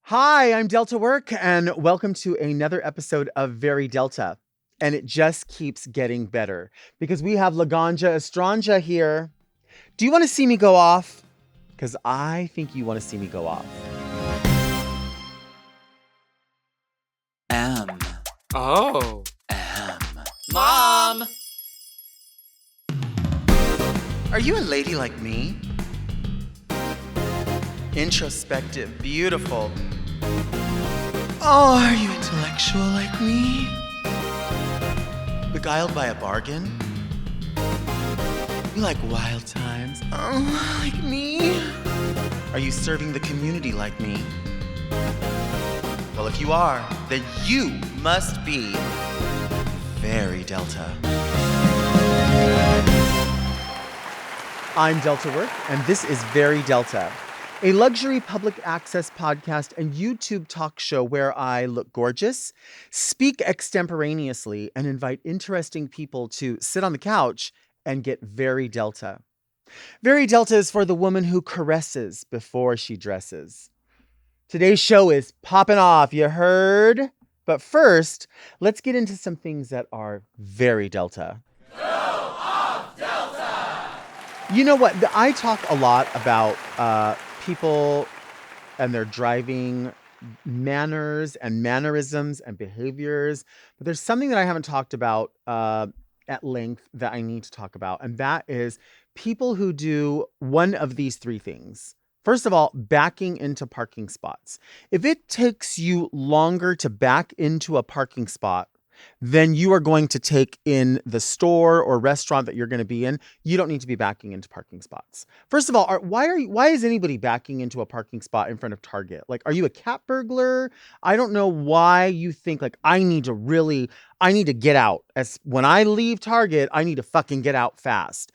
Hi, I'm Delta Work, and welcome to another episode of Very Delta. And it just keeps getting better because we have Laganja Estranja here. Do you want to see me go off? Because I think you want to see me go off. M. Oh. M. Mom! Are you a lady like me? Introspective, beautiful. Oh, are you intellectual like me? Beguiled by a bargain? You like wild times? Oh, like me? Are you serving the community like me? Well, if you are, then you must be very Delta. I'm Delta Work, and this is Very Delta, a luxury public access podcast and YouTube talk show where I look gorgeous, speak extemporaneously, and invite interesting people to sit on the couch and get very Delta. Very Delta is for the woman who caresses before she dresses. Today's show is popping off, you heard? But first, let's get into some things that are very Delta. You know what? I talk a lot about people and their driving manners and mannerisms and behaviors. But there's something that I haven't talked about at length that I need to talk about. And that is people who do one of these three things. First of all, backing into parking spots. If it takes you longer to back into a parking spot than you are going to take in the store or restaurant that you're going to be in, you don't need to be backing into parking spots. First of all, why is anybody backing into a parking spot in front of Target? Like, are you a cat burglar? I don't know why you think like I need to get out. As when I leave Target, I need to fucking get out fast.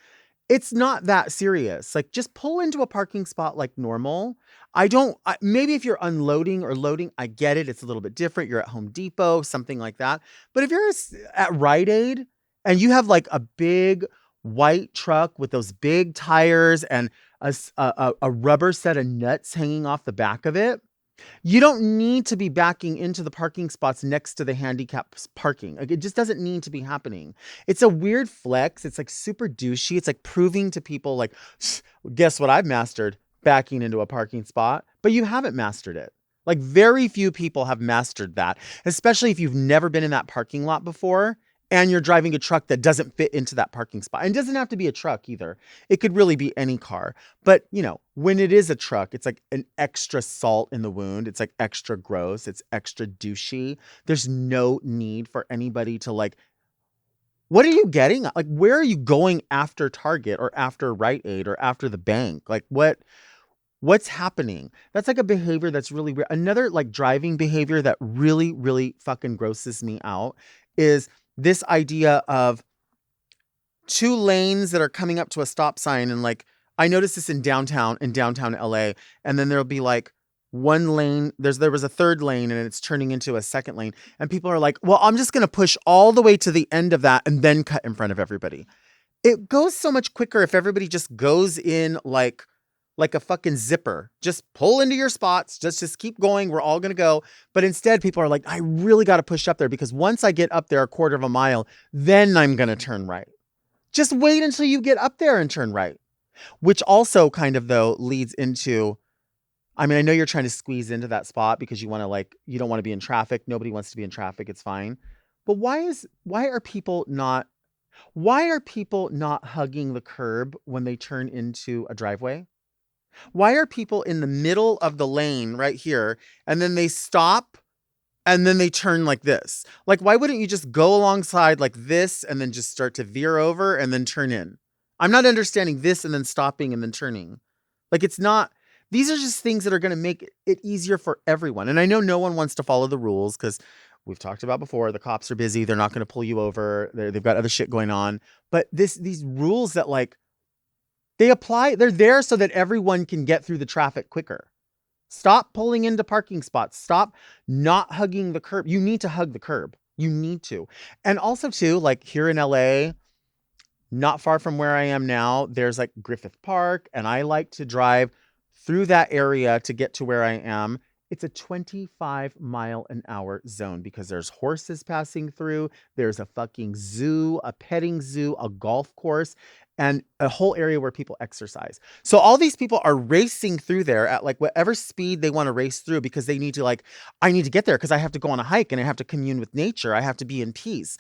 It's not that serious. Like, just pull into a parking spot like normal. Maybe if you're unloading or loading, I get it. It's a little bit different. You're at Home Depot, something like that. But if you're at Rite Aid and you have like a big white truck with those big tires and a rubber set of nuts hanging off the back of it, you don't need to be backing into the parking spots next to the handicap parking. Like, it just doesn't need to be happening. It's a weird flex. It's like super douchey. It's like proving to people like, guess what I've mastered? Backing into a parking spot. But you haven't mastered it. Like, very few people have mastered that, especially if you've never been in that parking lot before and you're driving a truck that doesn't fit into that parking spot. And it doesn't have to be a truck either. It could really be any car. But, when it is a truck, it's like an extra salt in the wound. It's like extra gross. It's extra douchey. There's no need for anybody to like, what are you getting? Like, where are you going after Target or after Rite Aid or after the bank? Like, what's happening? That's like a behavior that's really weird. Another like driving behavior that really, really fucking grosses me out is this idea of two lanes that are coming up to a stop sign. And like, I noticed this in downtown LA. And then there'll be like one lane, there was a third lane and it's turning into a second lane. And people are like, well, I'm just going to push all the way to the end of that and then cut in front of everybody. It goes so much quicker if everybody just goes in like a fucking zipper. Just pull into your spots. Just keep going. We're all going to go. But instead, people are like, I really got to push up there because once I get up there a quarter of a mile, then I'm going to turn right. Just wait until you get up there and turn right. Which also kind of, though, leads into, I mean, I know you're trying to squeeze into that spot because you don't want to be in traffic. Nobody wants to be in traffic. It's fine. But why are people not hugging the curb when they turn into a driveway? Why are people in the middle of the lane right here and then they stop and then they turn like this? Like, why wouldn't you just go alongside like this and then just start to veer over and then turn in? I'm not understanding this and then stopping and then turning. Like, these are just things that are going to make it easier for everyone. And I know no one wants to follow the rules because we've talked about before, the cops are busy. They're not going to pull you over. They've got other shit going on. But these rules that like, they're there so that everyone can get through the traffic quicker. Stop pulling into parking spots. Stop not hugging the curb. You need to hug the curb. You need to. And also too, like here in LA, not far from where I am now, there's like Griffith Park. And I like to drive through that area to get to where I am. It's a 25-mile-an-hour zone because there's horses passing through, there's a fucking zoo, a petting zoo, a golf course, and a whole area where people exercise. So all these people are racing through there at like whatever speed they want to race through because they need to like, I need to get there because I have to go on a hike and I have to commune with nature. I have to be in peace.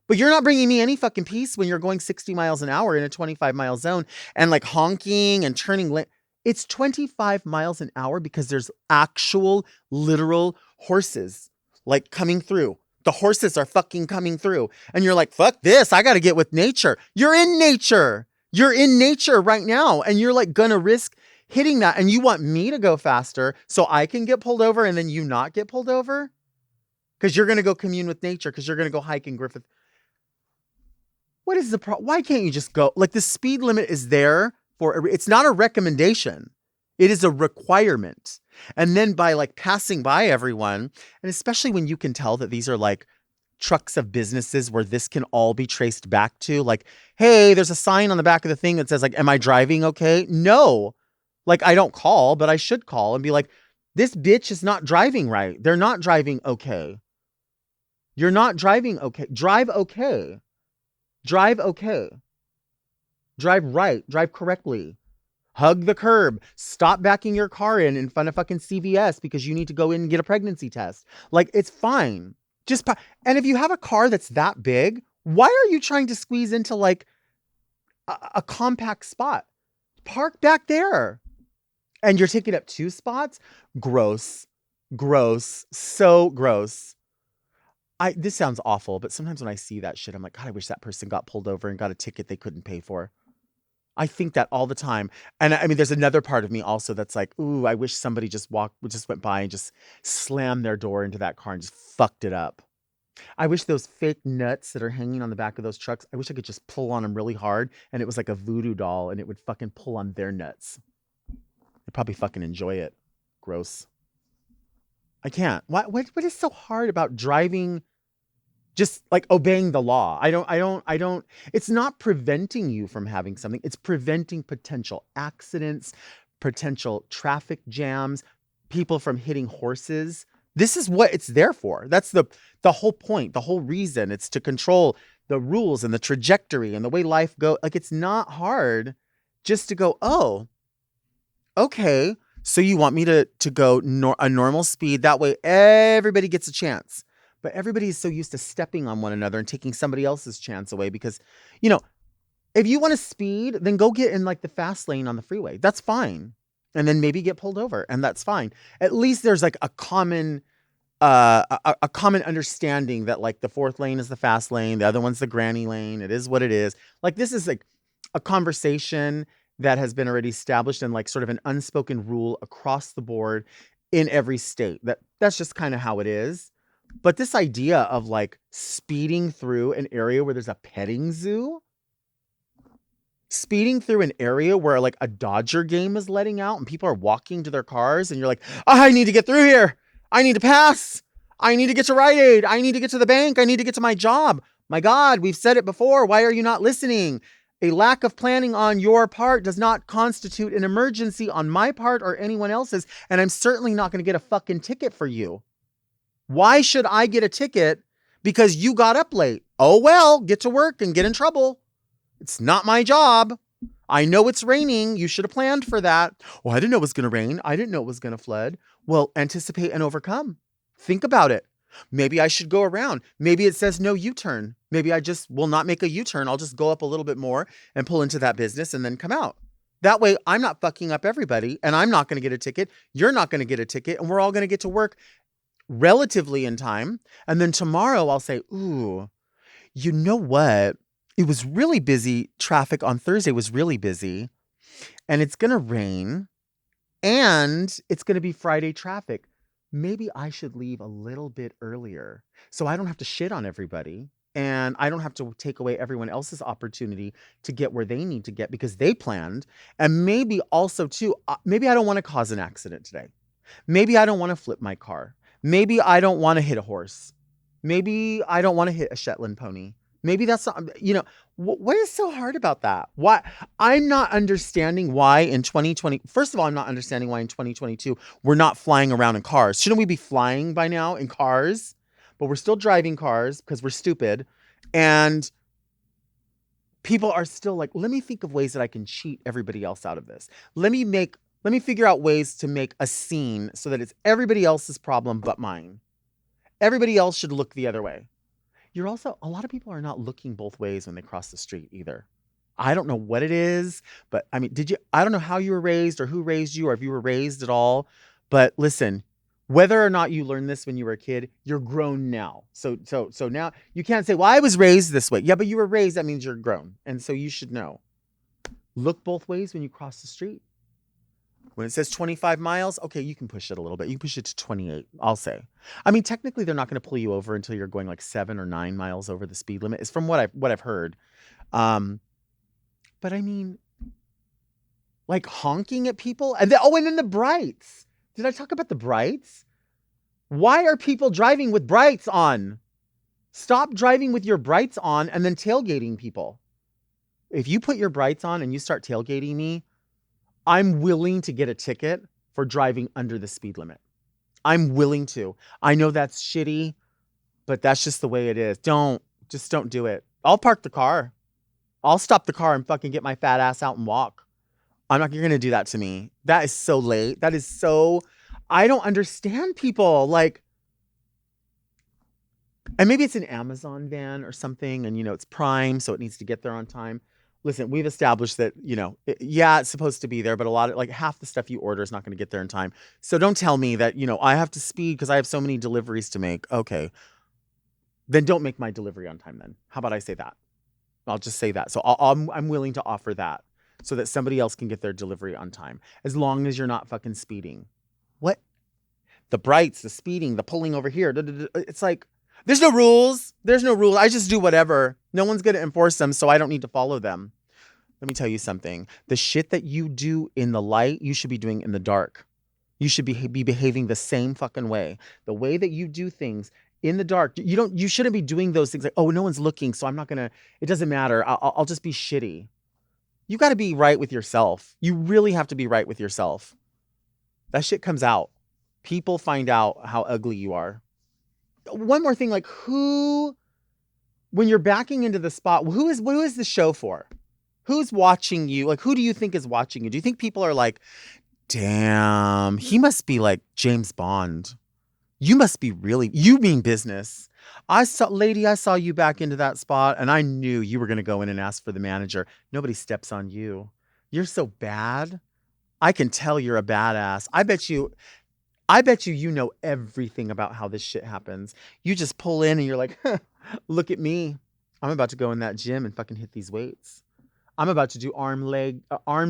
But you're not bringing me any fucking peace when you're going 60 miles an hour in a 25-mile zone and like honking and turning. It's 25 miles an hour because there's actual literal horses like coming through. The horses are fucking coming through. And you're like, fuck this. I got to get with nature. You're in nature. You're in nature right now. And you're like going to risk hitting that. And you want me to go faster so I can get pulled over and then you not get pulled over? Because you're going to go commune with nature because you're going to go hike in Griffith. What is the problem? Why can't you just go? Like the speed limit is there for, it's not a recommendation. It is a requirement. And then by like passing by everyone, and especially when you can tell that these are like trucks of businesses where this can all be traced back to, like, hey, there's a sign on the back of the thing that says like, am I driving okay? No, like I don't call, but I should call and be like, this bitch is not driving right. They're not driving okay. You're not driving okay. Drive okay. Drive okay. Drive right. Drive correctly. Hug the curb. Stop backing your car in front of fucking CVS because you need to go in and get a pregnancy test. Like, it's fine. And if you have a car that's that big, why are you trying to squeeze into like a compact spot? Park back there. And you're taking up 2 spots? Gross. Gross. So gross. This sounds awful, but sometimes when I see that shit, I'm like, God, I wish that person got pulled over and got a ticket they couldn't pay for. I think that all the time. And I mean, there's another part of me also that's like, ooh, I wish somebody just went by and just slammed their door into that car and just fucked it up. I wish those fake nuts that are hanging on the back of those trucks, I wish I could just pull on them really hard and it was like a voodoo doll and it would fucking pull on their nuts. They'd probably fucking enjoy it. Gross. I can't. What is so hard about driving, just like obeying the law? I don't, it's not preventing you from having something. It's preventing potential accidents, potential traffic jams, people from hitting horses. This is what it's there for. That's the whole point, the whole reason. It's to control the rules and the trajectory and the way life goes. Like, it's not hard just to go, oh, okay. So you want me to go a normal speed. That way everybody gets a chance. But everybody is so used to stepping on one another and taking somebody else's chance away because, you know, if you want to speed, then go get in like the fast lane on the freeway. That's fine. And then maybe get pulled over and that's fine. At least there's like a common common understanding that like the 4th lane is the fast lane. The other one's the granny lane. It is what it is. Like, this is like a conversation that has been already established and like sort of an unspoken rule across the board in every state. That's just kind of how it is. But this idea of like speeding through an area where there's a petting zoo, speeding through an area where like a Dodger game is letting out and people are walking to their cars and you're like, oh, I need to get through here. I need to pass. I need to get to Rite Aid. I need to get to the bank. I need to get to my job. My God, we've said it before. Why are you not listening? A lack of planning on your part does not constitute an emergency on my part or anyone else's. And I'm certainly not going to get a fucking ticket for you. Why should I get a ticket because you got up late? Oh, well, get to work and get in trouble. It's not my job. I know it's raining. You should have planned for that. Oh, I didn't know it was going to rain. I didn't know it was going to flood. Well, anticipate and overcome. Think about it. Maybe I should go around. Maybe it says no U-turn. Maybe I just will not make a U-turn. I'll just go up a little bit more and pull into that business and then come out. That way I'm not fucking up everybody and I'm not going to get a ticket. You're not going to get a ticket and we're all going to get to work relatively in time. And then tomorrow I'll say, ooh, you know what? It was really busy. Traffic on Thursday was really busy and it's going to rain and it's going to be Friday traffic. Maybe I should leave a little bit earlier so I don't have to shit on everybody and I don't have to take away everyone else's opportunity to get where they need to get because they planned. And maybe also too, maybe I don't want to cause an accident today. Maybe I don't want to flip my car. Maybe I don't want to hit a horse. Maybe I don't want to hit a Shetland pony. Maybe that's not, what is so hard about that? Why? I'm not understanding why in 2020, first of all, I'm not understanding why in 2022 we're not flying around in cars. Shouldn't we be flying by now in cars? But we're still driving cars because we're stupid. And people are still like, let me think of ways that I can cheat everybody else out of this. Let me figure out ways to make a scene so that it's everybody else's problem but mine. Everybody else should look the other way. You're also, a lot of people are not looking both ways when they cross the street either. I don't know what it is, but I mean, I don't know how you were raised or who raised you or if you were raised at all, but listen, whether or not you learned this when you were a kid, you're grown now. So now you can't say, well, I was raised this way. Yeah, but you were raised, that means you're grown. And so you should know. Look both ways when you cross the street. When it says 25 miles, okay, you can push it a little bit. You can push it to 28, I'll say. I mean, technically, they're not going to pull you over until you're going like 7 or 9 miles over the speed limit. It's from what I've heard. But I mean, like honking at people, and then the brights. Did I talk about the brights? Why are people driving with brights on? Stop driving with your brights on and then tailgating people. If you put your brights on and you start tailgating me, I'm willing to get a ticket for driving under the speed limit. I'm willing to. I know that's shitty, but that's just the way it is. Just don't do it. I'll park the car. I'll stop the car and fucking get my fat ass out and walk. You're going to do that to me. That is so late. I don't understand people. Like, and maybe it's an Amazon van or something and, it's Prime, so it needs to get there on time. Listen, we've established that, it's supposed to be there, but a lot of like half the stuff you order is not going to get there in time. So don't tell me that, I have to speed because I have so many deliveries to make. Okay. Then don't make my delivery on time then. How about I say that? I'll just say that. So I'm willing to offer that so that somebody else can get their delivery on time. As long as you're not fucking speeding. What? The brights, the speeding, the pulling over here. It's like, there's no rules. There's no rules. I just do whatever. No one's going to enforce them, so I don't need to follow them. Let me tell you something. The shit that you do in the light, you should be doing in the dark. You should be behaving the same fucking way. The way that you do things in the dark, you shouldn't be doing those things like, oh, no one's looking, so I'm not going to, it doesn't matter. I'll just be shitty. You got to be right with yourself. You really have to be right with yourself. That shit comes out. People find out how ugly you are. One more thing, like when you're backing into the spot, who is the show for? Who's watching you? Like, who do you think is watching you? Do you think people are like, damn, he must be like James Bond. You mean business. I saw you back into that spot and I knew you were going to go in and ask for the manager. Nobody steps on you. You're so bad. I can tell you're a badass. I bet you know everything about how this shit happens. You just pull in and you're like, huh, look at me. I'm about to go in that gym and fucking hit these weights. I'm about to do arm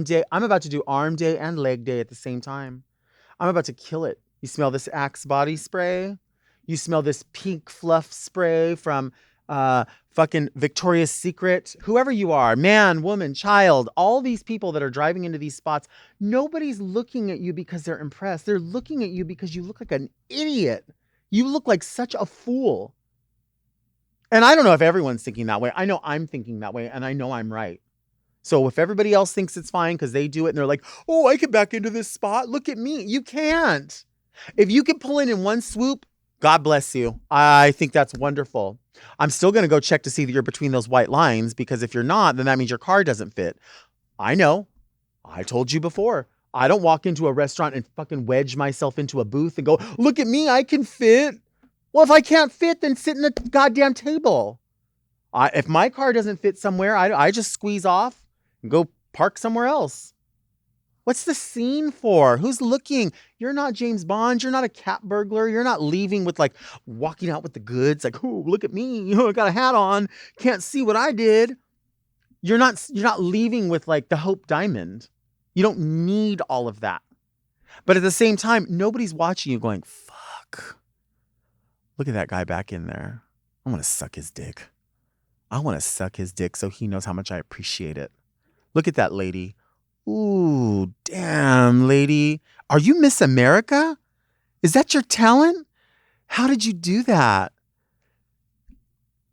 day. I'm about to do arm day and leg day at the same time. I'm about to kill it. You smell this Axe body spray? You smell this pink fluff spray from fucking Victoria's Secret? Whoever you are, man, woman, child, all these people that are driving into these spots, nobody's looking at you because they're impressed. They're looking at you because you look like an idiot. You look like such a fool. And I don't know if everyone's thinking that way. I know I'm thinking that way, and I know I'm right. So if everybody else thinks it's fine because they do it and they're like, oh, I can back into this spot. Look at me. You can't. If you can pull in one swoop, God bless you. I think that's wonderful. I'm still going to go check to see that you're between those white lines, because if you're not, then that means your car doesn't fit. I know. I told you before. I don't walk into a restaurant and fucking wedge myself into a booth and go, look at me, I can fit. Well, if I can't fit, then sit in a goddamn table. If my car doesn't fit somewhere, I just squeeze off and go park somewhere else. What's the scene for? Who's looking? You're not James Bond. You're not a cat burglar. You're not leaving with like walking out with the goods. Like, oh, look at me. I got a hat on. Can't see what I did. You're not leaving with like the Hope Diamond. You don't need all of that. But at the same time, nobody's watching you going, fuck. Look at that guy back in there. I want to suck his dick. I want to suck his dick so he knows how much I appreciate it. Look at that lady. Ooh, damn, lady. Are you Miss America? Is that your talent? How did you do that?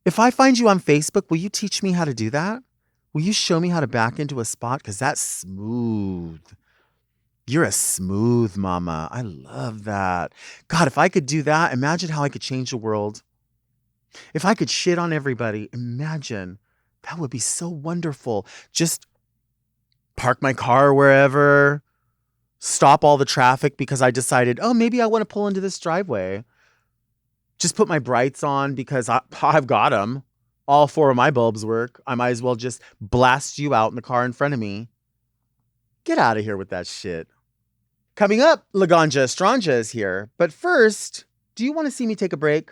If I find you on Facebook, will you teach me how to do that? Will you show me how to back into a spot? Because that's smooth. You're a smooth mama. I love that. God, if I could do that, imagine how I could change the world. If I could shit on everybody, imagine. That would be so wonderful. Just park my car wherever, stop all the traffic because I decided, oh, maybe I want to pull into this driveway. Just put my brights on because I've got them. All 4 of my bulbs work. I might as well just blast you out in the car in front of me. Get out of here with that shit. Coming up, Laganja Estranja is here. But first, do you want to see me take a break?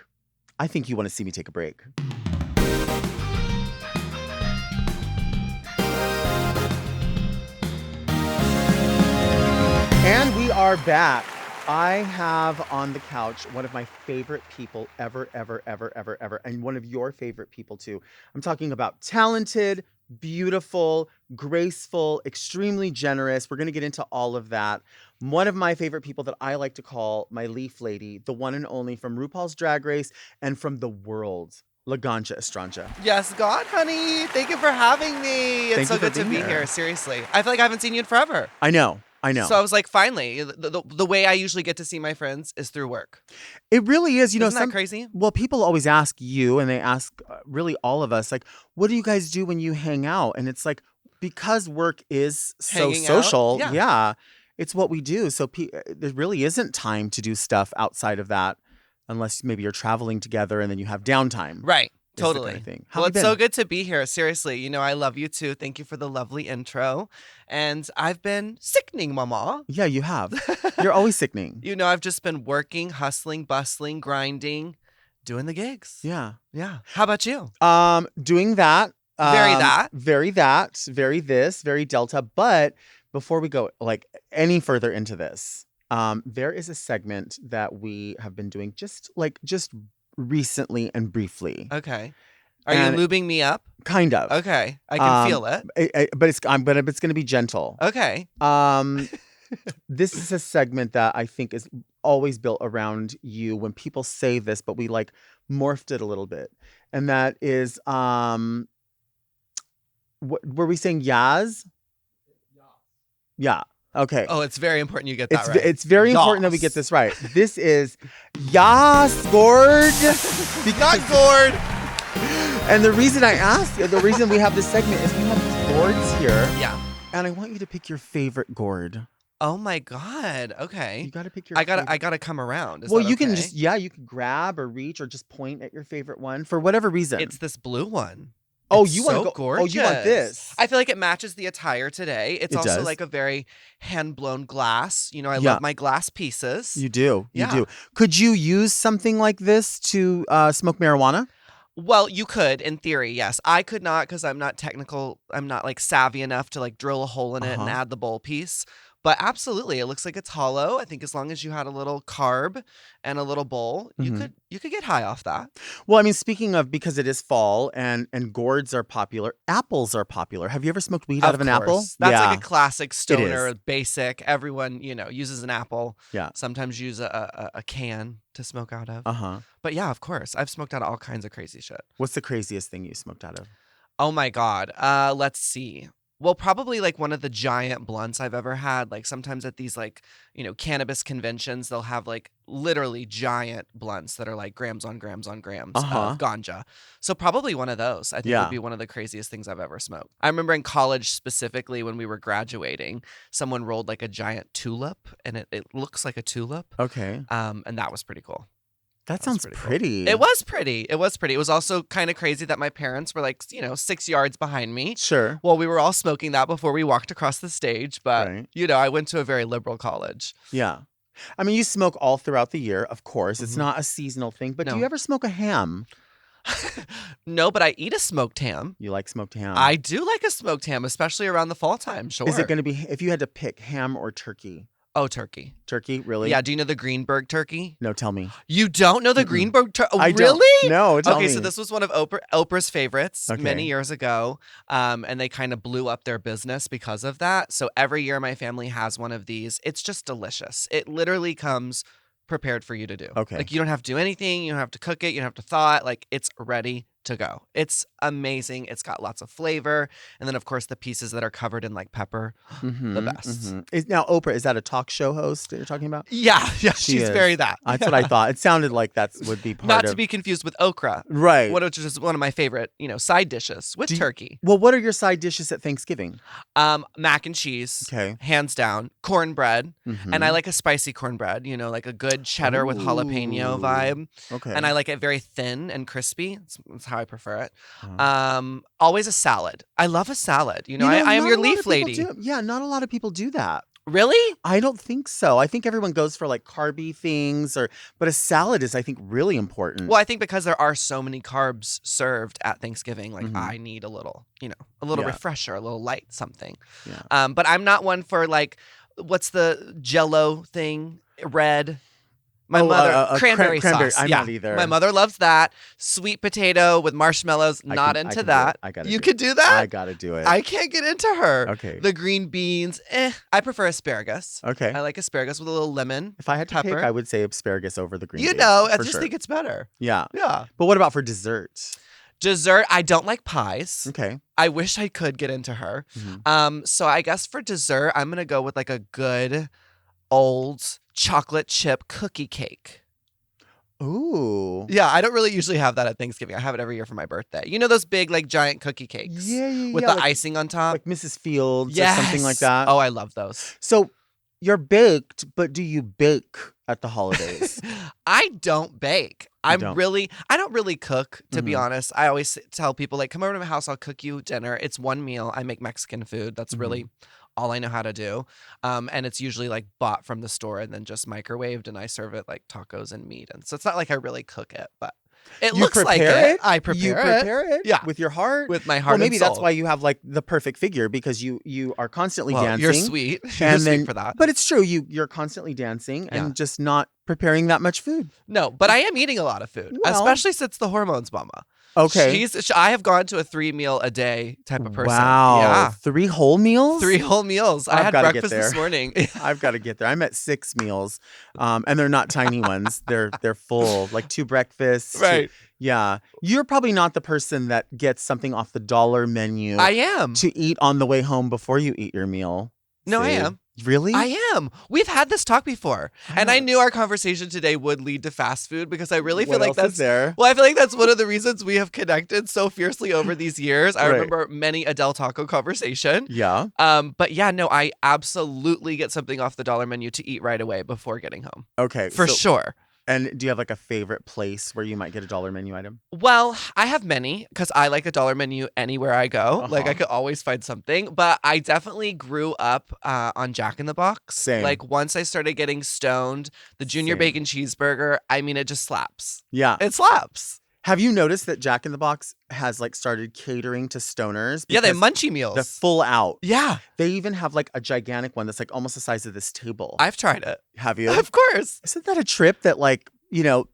I think you want to see me take a break. And we are back. I have on the couch one of my favorite people ever, and one of your favorite people too. I'm talking about talented, beautiful, graceful, extremely generous. We're going to get into all of that. One of my favorite people that I like to call my Leaf Lady, the one and only from RuPaul's Drag Race and from the world, Laganja Estranja. Yes, God, honey. Thank you for having me. It's Thank so you for good to being be here. here. Seriously. I feel like I haven't seen you in forever. I know. So I was like, finally, the way I usually get to see my friends is through work. It really is. Isn't that crazy? Well, people always ask you, and they ask really all of us, like, what do you guys do when you hang out? And it's like, because work is so Hanging out? social, Yeah. it's what we do. So there really isn't time to do stuff outside of that, unless maybe you're traveling together and then you have downtime. Right. Is the Totally. kind of thing. How Well, have you it's so been? good to be here. Seriously. You know, I love you too. Thank you for the lovely intro. And I've been sickening, mama. Yeah, you have. You're always sickening. You know, I've just been working, hustling, bustling, grinding, doing the gigs. Yeah. Yeah. How about you? Doing that. Very that. Very that. Very this. Very Delta. But before we go like any further into this, there is a segment that we have been doing just recently and briefly. Okay. Are you lubing me up? Kind of. Okay. I can feel it. But it's going to be gentle. Okay. This is a segment that I think is always built around you when people say this, but we like morphed it a little bit. And that is what were we saying? Yaz? Yeah. Okay. Oh, it's very important you get that right. It's very important that we get this right. This is Yas Gourd. Not gourd. And the reason the reason we have this segment is we have these gourds here. Yeah. And I want you to pick your favorite gourd. Oh my God. Okay. You got to pick your I gotta come around. Is well, that you can okay? you can grab or reach or just point at your favorite one for whatever reason. It's this blue one. Oh, It's you want to so go? gorgeous. Oh, you want this? I feel like it matches the attire today. It's It also does. like a very hand-blown glass. You know, I Yeah. love my glass pieces. You do. You Yeah. do. Could you use something like this to smoke marijuana? Well, you could, in theory, yes. I could not because I'm not technical. I'm not like savvy enough to like drill a hole in it and add the bowl piece. But absolutely, it looks like it's hollow. I think as long as you had a little carb and a little bowl, you could get high off that. Well, I mean, speaking of, because it is fall and gourds are popular, apples are popular. Have you ever smoked weed out of an apple? That's yeah. like a classic stoner, is. basic. Everyone, uses an apple. Yeah. Sometimes use a can to smoke out of. Uh-huh. But yeah, of course. I've smoked out of all kinds of crazy shit. What's the craziest thing you smoked out of? Oh my God. Let's see. Well, probably like one of the giant blunts I've ever had. Like sometimes at these like, cannabis conventions, they'll have like literally giant blunts that are like grams on grams on grams of ganja. So probably one of those I think would be one of the craziest things I've ever smoked. I remember in college specifically when we were graduating, someone rolled like a giant tulip and it looks like a tulip. Okay. And that was pretty cool. That sounds pretty. Cool. It was pretty. It was also kind of crazy that my parents were like, 6 yards behind me. Sure. Well, we were all smoking that before we walked across the stage. But, Right. I went to a very liberal college. Yeah. I mean, you smoke all throughout the year, of course. It's not a seasonal thing. But do you ever smoke a ham? No, but I eat a smoked ham. You like smoked ham? I do like a smoked ham, especially around the fall time. Sure. Is it going to be, if you had to pick ham or turkey? Oh, turkey. Turkey? Really? Yeah. Do you know the Greenberg turkey? No, tell me. You don't know the Greenberg turkey? Oh, I really? Don't. No, tell me. Okay, so this was one of Oprah's favorites many years ago, and they kind of blew up their business because of that. So every year my family has one of these. It's just delicious. It literally comes prepared for you to do. Okay. Like you don't have to do anything. You don't have to cook it. You don't have to thaw it. Like it's ready to go. It's amazing. It's got lots of flavor. And then, of course, the pieces that are covered in like pepper, the best. Now, Oprah, is that a talk show host that you're talking about? Yeah, She she's is. very that. That's what I thought. It sounded like that would be part Not of. to be confused with okra, Right. which is one of my favorite, side dishes with turkey. Well, what are your side dishes at Thanksgiving? Mac and cheese, Okay. hands down. Cornbread, Mhm. and I like a spicy cornbread. Like a good cheddar with jalapeno vibe. Okay. And I like it very thin and crispy. That's how I prefer it. Uh-huh. Always a salad. I love a salad. I am not your a lot of leaf people lady. Yeah, not a lot of people do that. Really? I don't think so. I think everyone goes for like carby things but a salad is, I think, really important. Well, I think because there are so many carbs served at Thanksgiving, like Mhm. I need a little, a little Yeah. refresher, a little light something. Yeah. But I'm not one for like, what's the Jello thing? Red. My mother, cranberry sauce. I'm not either. My mother loves that. Sweet potato with marshmallows. I Not can into do that. it. I gotta You do could it. do that? I gotta do it. I can't get into her. Okay. The green beans. I prefer asparagus. Okay. I like asparagus with a little lemon. If I had to pepper. pick, I would say asparagus over the green beans. I for just sure. think it's better. Yeah. Yeah. But what about for dessert? Dessert, I don't like pies. Okay. I wish I could get into her. Mhm. So I guess for dessert, I'm gonna go with like a good old chocolate chip cookie cake. Ooh. Yeah, I don't really usually have that at Thanksgiving. I have it every year for my birthday. Those big like giant cookie cakes Yeah. with the like, icing on top. like Mrs. Fields Yes. or something like that. Oh, I love those. So you're baked, but do you bake at the holidays? I don't bake. I don't? don't really cook, to be Mhm. honest. I always tell people, like, come over to my house, I'll cook you dinner. It's one meal. I make Mexican food. That's really all I know how to do. And it's usually like bought from the store and then just microwaved, and I serve it like tacos and meat. And so it's not like I really cook it, but it You looks like prepare it. I prepare You prepare it? Yeah. With your heart? with my heart Well, maybe and soul. that's why you have like the perfect figure, because you are constantly Well, dancing. you're sweet. You're And sweet then, for that. But it's true. You're constantly dancing and Yeah. just not preparing that much food. No, but I am eating a lot of food, Well- especially since the hormones, mama. Okay. I have gone to a 3-meal-a-day type of person. Wow. Yeah. 3 whole meals? 3 whole meals. I I've had gotta get breakfast this there. morning. I've got to get there. I'm at 6 meals. And they're not tiny ones. They're full. Like 2 breakfasts. Right. Yeah. You're probably not the person that gets something off the dollar menu I am. to eat on the way home before you eat your meal. No, I See? am. Really? I am. We've had this talk before. And I know. knew our conversation today would lead to fast food because I really feel What like else is that's there. Well, I feel like that's one of the reasons we have connected so fiercely over these years. I Right. remember many a Del Taco conversation. Yeah. But yeah, no, I absolutely get something off the dollar menu to eat right away before getting home. Okay. For sure. And do you have like a favorite place where you might get a dollar menu item? Well, I have many because I like a dollar menu anywhere I go. Like I Uh-huh. could always find something. But I definitely grew up on Jack in the Box. Same. Like once I started getting stoned, the Junior Same. Bacon Cheeseburger, I mean, it just slaps. Yeah. It slaps. Have you noticed that Jack in the Box has like started catering to stoners? Yeah, they have Because munchie meals. they're full out. Yeah, They even have like a gigantic one that's like almost the size of this table. I've tried it. Have you? Of course. Isn't that a trip that like,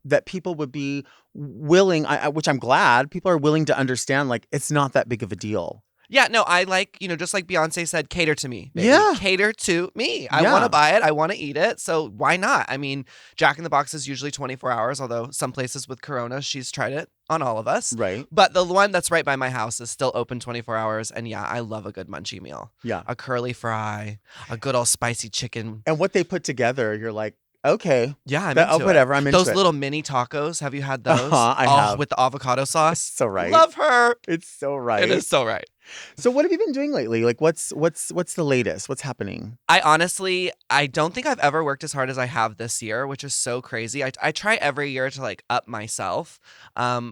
that people would be willing, which I'm glad people are willing to understand, like it's not that big of a deal. Yeah, no, I like, just like Beyonce said, cater to me. Baby. Yeah. Cater to me. I Yeah. want to buy it. I want to eat it. So why not? I mean, Jack in the Box is usually 24 hours, although some places with Corona, she's tried it on all of us. Right. But the one that's right by my house is still open 24 hours. And yeah, I love a good munchie meal. Yeah. A curly fry, a good old spicy chicken. And what they put together, you're like, okay. Yeah, I'm into it. Whatever, I'm into Those it. little mini tacos, have you had those? I have. With the avocado sauce. So right. Love her. It's so right. It is so right. So what have you been doing lately? Like what's the latest? What's happening? I don't think I've ever worked as hard as I have this year, which is so crazy. I try every year to like up myself.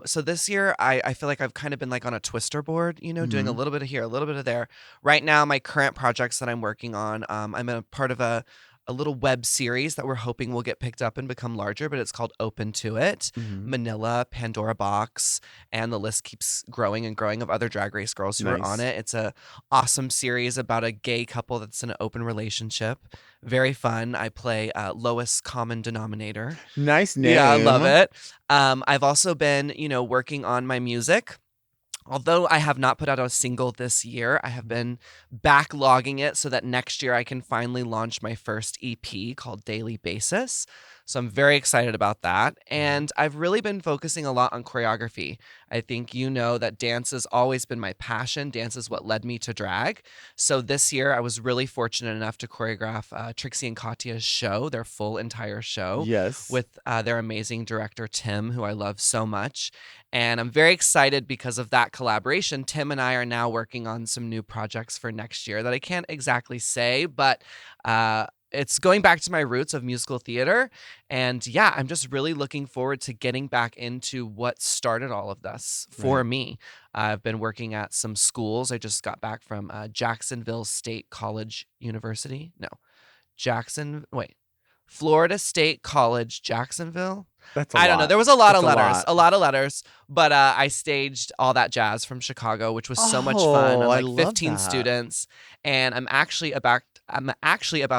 So this year I feel like I've kind of been like on a twister board, doing a Mhm. little bit of here, a little bit of there. Right now, my current projects that I'm working on, I'm a part of a little web series that we're hoping will get picked up and become larger, but it's called Open to It. Mhm. Manila, Pandora Box, and the list keeps growing and growing of other Drag Race girls who are Nice. on it. It's a awesome series about a gay couple that's in an open relationship. Very fun. I play lowest common denominator. Nice name. Yeah, I love it. I've also been, working on my music. Although I have not put out a single this year, I have been backlogging it so that next year I can finally launch my first EP called Daily Basis. So I'm very excited about that. Mhm. And I've really been focusing a lot on choreography. I think you know that dance has always been my passion. Dance is what led me to drag. So this year I was really fortunate enough to choreograph Trixie and Katya's show, their full entire show, Yes. with their amazing director, Tim, who I love so much. And I'm very excited because of that collaboration. Tim and I are now working on some new projects for next year that I can't exactly say, but it's going back to my roots of musical theater. And yeah, I'm just really looking forward to getting back into what started all of this for Right. me. I've been working at some schools. I just got back from Jacksonville State College University. No, wait, Florida State College, Jacksonville. That's a I don't know. lot. There was a lot That's of a letters, lot. a lot of letters, but I staged All That Jazz from Chicago, which was so much fun. Oh, I'm I like love 15 that. students, and I'm actually about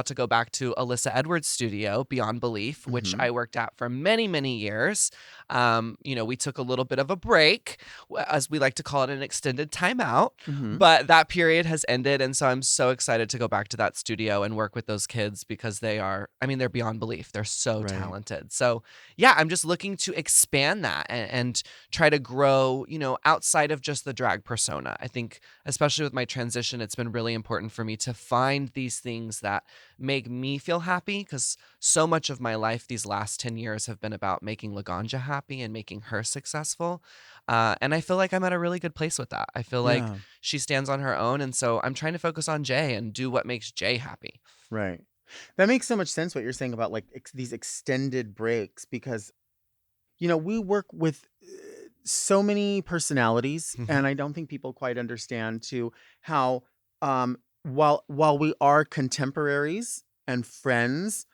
to go back to Alyssa Edwards' studio, Beyond Belief, which Mhm. I worked at for many, many years. We took a little bit of a break, as we like to call it, an extended timeout, Mhm. but that period has ended, and so I'm so excited to go back to that studio and work with those kids because they're beyond belief. They're so Right. talented. So yeah, I'm just looking to expand that and try to grow, outside of just the drag persona. I think, especially with my transition, it's been really important for me to find these things that make me feel happy because so much of my life these last 10 years have been about making Laganja happy and making her successful. And I feel like I'm at a really good place with that. I feel like Yeah. she stands on her own. And so I'm trying to focus on Jay and do what makes Jay happy. Right. That makes so much sense what you're saying about like these extended breaks because we work with so many personalities, Mhm. and I don't think people quite understand too how while we are contemporaries and friends,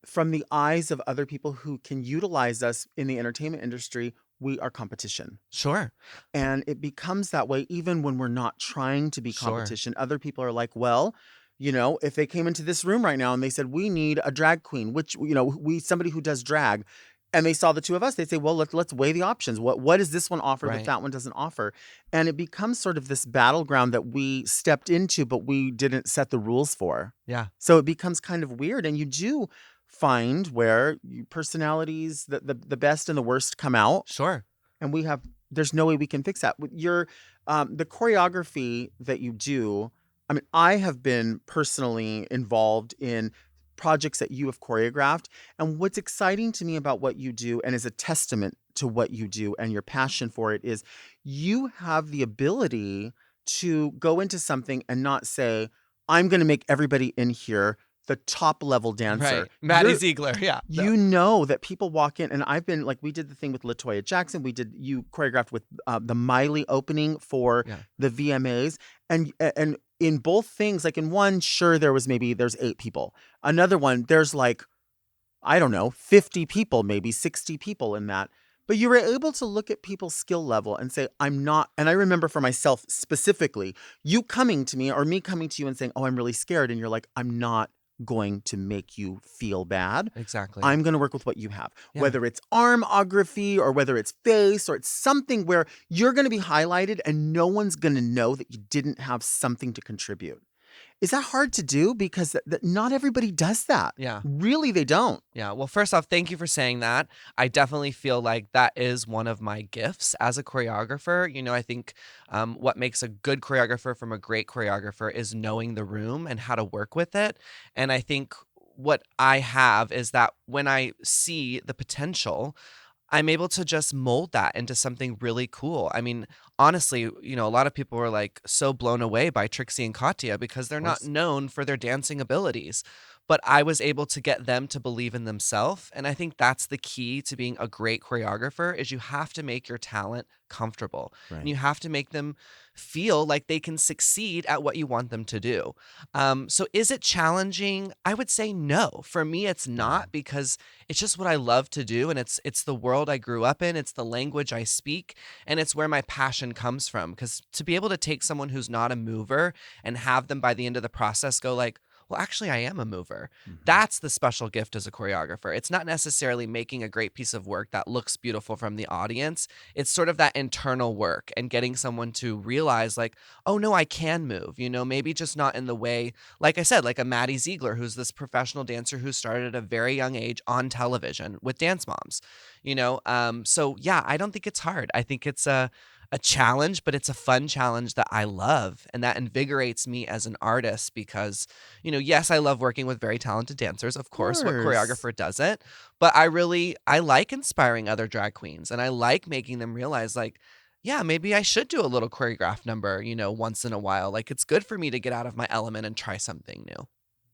from the eyes of other people who can utilize us in the entertainment industry, we are competition. Sure. And it becomes that way even when we're not trying to be Sure. competition. Other people are like, well, if they came into this room right now and they said, we need a drag queen, which, somebody who does drag, and they saw the two of us, they'd say, well, let's weigh the options. What does this one offer that Right. that one doesn't offer? And it becomes sort of this battleground that we stepped into, but we didn't set the rules for. Yeah. So it becomes kind of weird. And you do find where personalities, the best and the worst come out, Sure. and there's no way we can fix that. With your the choreography that you do, I mean, I have been personally involved in projects that you have choreographed, and what's exciting to me about what you do and is a testament to what you do and your passion for it is you have the ability to go into something and not say, I'm going to make everybody in here the top level dancer. Right. Maddie Ziegler. Yeah. No. You know that people walk in, and I've been like, we did the thing with LaToya Jackson. You choreographed with the Miley opening for Yeah. the VMAs, and in both things, like in one, sure there's 8 people. Another one, there's like, I don't know, 50 people, maybe 60 people in that. But you were able to look at people's skill level and say, I'm not. And I remember for myself specifically, you coming to me or me coming to you and saying, oh, I'm really scared. And you're like, I'm not going to make you feel bad. Exactly. I'm going to work with what you have, Yeah. whether it's armography or whether it's face or it's something where you're going to be highlighted and no one's going to know that you didn't have something to contribute. Is that hard to do? Because not everybody does that. Yeah. Really, they don't. Yeah. Well, first off, thank you for saying that. I definitely feel like that is one of my gifts as a choreographer. I think what makes a good choreographer from a great choreographer is knowing the room and how to work with it. And I think what I have is that when I see the potential, I'm able to just mold that into something really cool. I mean, honestly, a lot of people were like so blown away by Trixie and Katya because they're Of not course. known for their dancing abilities. But I was able to get them to believe in themselves. And I think that's the key to being a great choreographer is you have to make your talent comfortable. And Right. you have to make them feel like they can succeed at what you want them to do. So is it challenging? I would say no. For me, it's Yeah. not because it's just what I love to do, and it's the world I grew up in, it's the language I speak, and it's where my passion comes from. Because to be able to take someone who's not a mover and have them by the end of the process go like, well, actually, I am a mover. Mhm. That's the special gift as a choreographer. It's not necessarily making a great piece of work that looks beautiful from the audience. It's sort of that internal work and getting someone to realize, like, oh, no, I can move, maybe just not in the way, like I said, like a Maddie Ziegler, who's this professional dancer who started at a very young age on television with Dance Moms, So yeah, I don't think it's hard. I think it's a challenge, but it's a fun challenge that I love and that invigorates me as an artist because, yes, I love working with very talented dancers, of course, what Course. choreographer doesn't, but I like inspiring other drag queens and I like making them realize like, yeah, maybe I should do a little choreographed number, once in a while. Like it's good for me to get out of my element and try something new.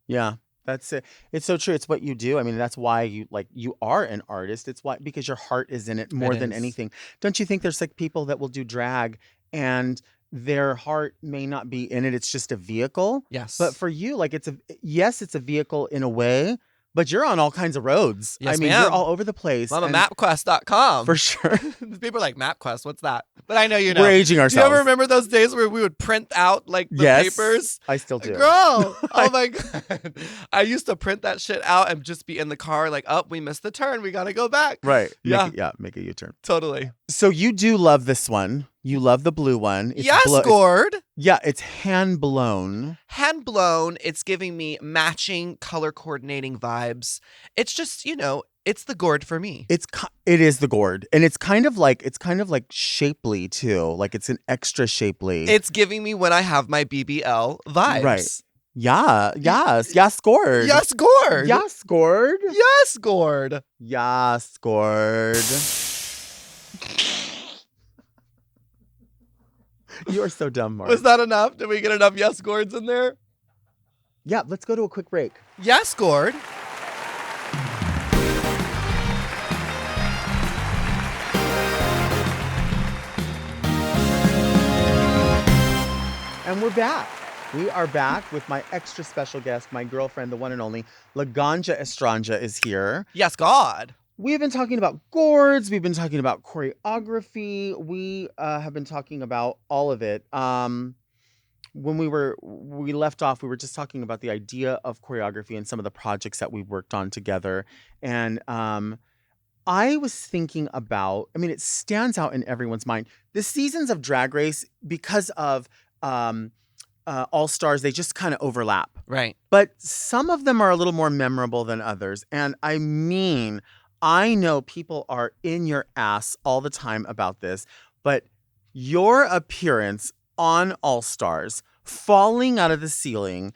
Yeah, that's it. It's so true. It's what you do. I mean, that's why you are an artist. It's why because your heart is in it It more than is. anything. Don't you think there's like people that will do drag and their heart may not be in it. It's just a vehicle. But Yes. for you, like yes, it's a vehicle in a way, but you're on all kinds of roads. I Yes, mean, you're ma'am. all over the place Mama and mapquest.com. for sure. People are like, MapQuest, what's that? But I know you We're know. aging Do you ever ourselves. remember those days where we would print out like the Yes, papers? I still do. Girl, oh my God. I used to print that shit out and just be in the car like, oh, we missed the turn. We got to go back. Right. Yeah, Make a U-turn. totally. So you do love this one. You love the blue one. Yes, Gord. Yeah, it's hand blown. Hand blown. It's giving me matching color coordinating vibes. It's just, it's the gourd for me. It is the gourd, and it's kind of like shapely too. Like it's an extra shapely. It's giving me when I have my BBL vibes. Right. Yeah. Yes, gourd. Yes, gourd. Yes, gourd. Yes, gourd. Yes, gourd. You are so dumb, Mark. Was that enough? Did we get enough yes gourds in there? Yeah, let's go to a quick break. Yes, gourd. And we're back. We are back with my extra special guest, my girlfriend, the one and only Laganja Estranja is here. Yes, God. We have been talking about gourds. We've been talking about choreography. We have been talking about all of it. When we left off, we were just talking about the idea of choreography and some of the projects that we worked on together. And I was thinking about, I mean, it stands out in everyone's mind. The seasons of Drag Race, because of All Stars, they just kind of overlap. Right. But some of them are a little more memorable than others. And I mean, I know people are in your ass all the time about this, but your appearance on All Stars, falling out of the ceiling,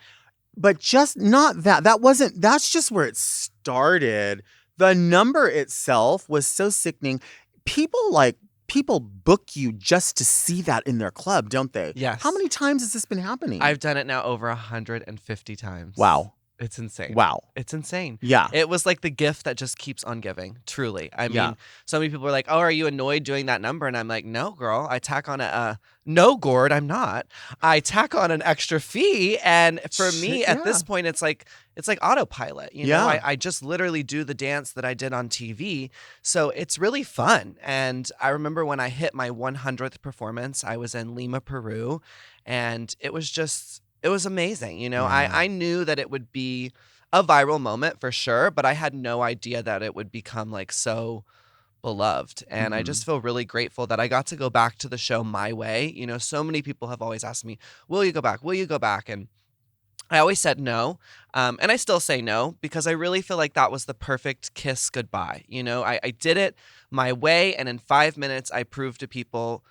but just not that. That's just where it started. The number itself was so sickening. People book you just to see that in their club, don't they? Yes. How many times has this been happening? I've done it now over 150 times. Wow. It's insane. Wow. It's insane. Yeah. It was like the gift that just keeps on giving, truly. I mean, Yeah. so many people are like, oh, are you annoyed doing that number? And I'm like, no, girl. I tack on no, gourd, I'm not. I tack on an extra fee. And for me, Shit, at this yeah. point, it's like autopilot. Yeah. I just literally do the dance that I did on TV. So it's really fun. And I remember when I hit my 100th performance, I was in Lima, Peru, and it was amazing. Yeah. I knew that it would be a viral moment for sure, but I had no idea that it would become like so beloved. And I Mhm. just feel really grateful that I got to go back to the show my way. So many people have always asked me, will you go back? Will you go back? And I always said no. And I still say no because I really feel like that was the perfect kiss goodbye. I did it my way. And in 5 minutes, I proved to people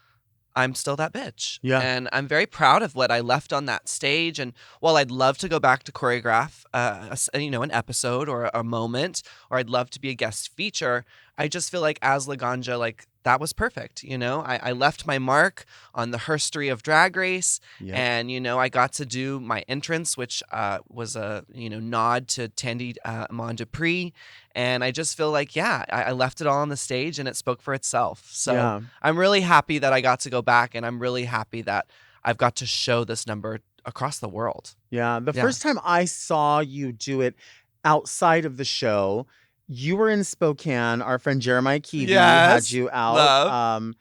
I'm still that bitch. Yeah. And I'm very proud of what I left on that stage. And while I'd love to go back to choreograph, an episode or a moment, or I'd love to be a guest feature, I just feel like as Laganja, like that was perfect. I left my mark on the herstory of Drag Race. Yeah. And, I got to do my entrance, which was a, nod to Tandy Amon Dupree. And I just feel like, I left it all on the stage and it spoke for itself. So Yeah. I'm really happy that I got to go back, and I'm really happy that I've got to show this number across the world. Yeah. The Yeah. first time I saw you do it outside of the show, you were in Spokane. Our friend Jeremiah Keevy had Yes. you out. Love.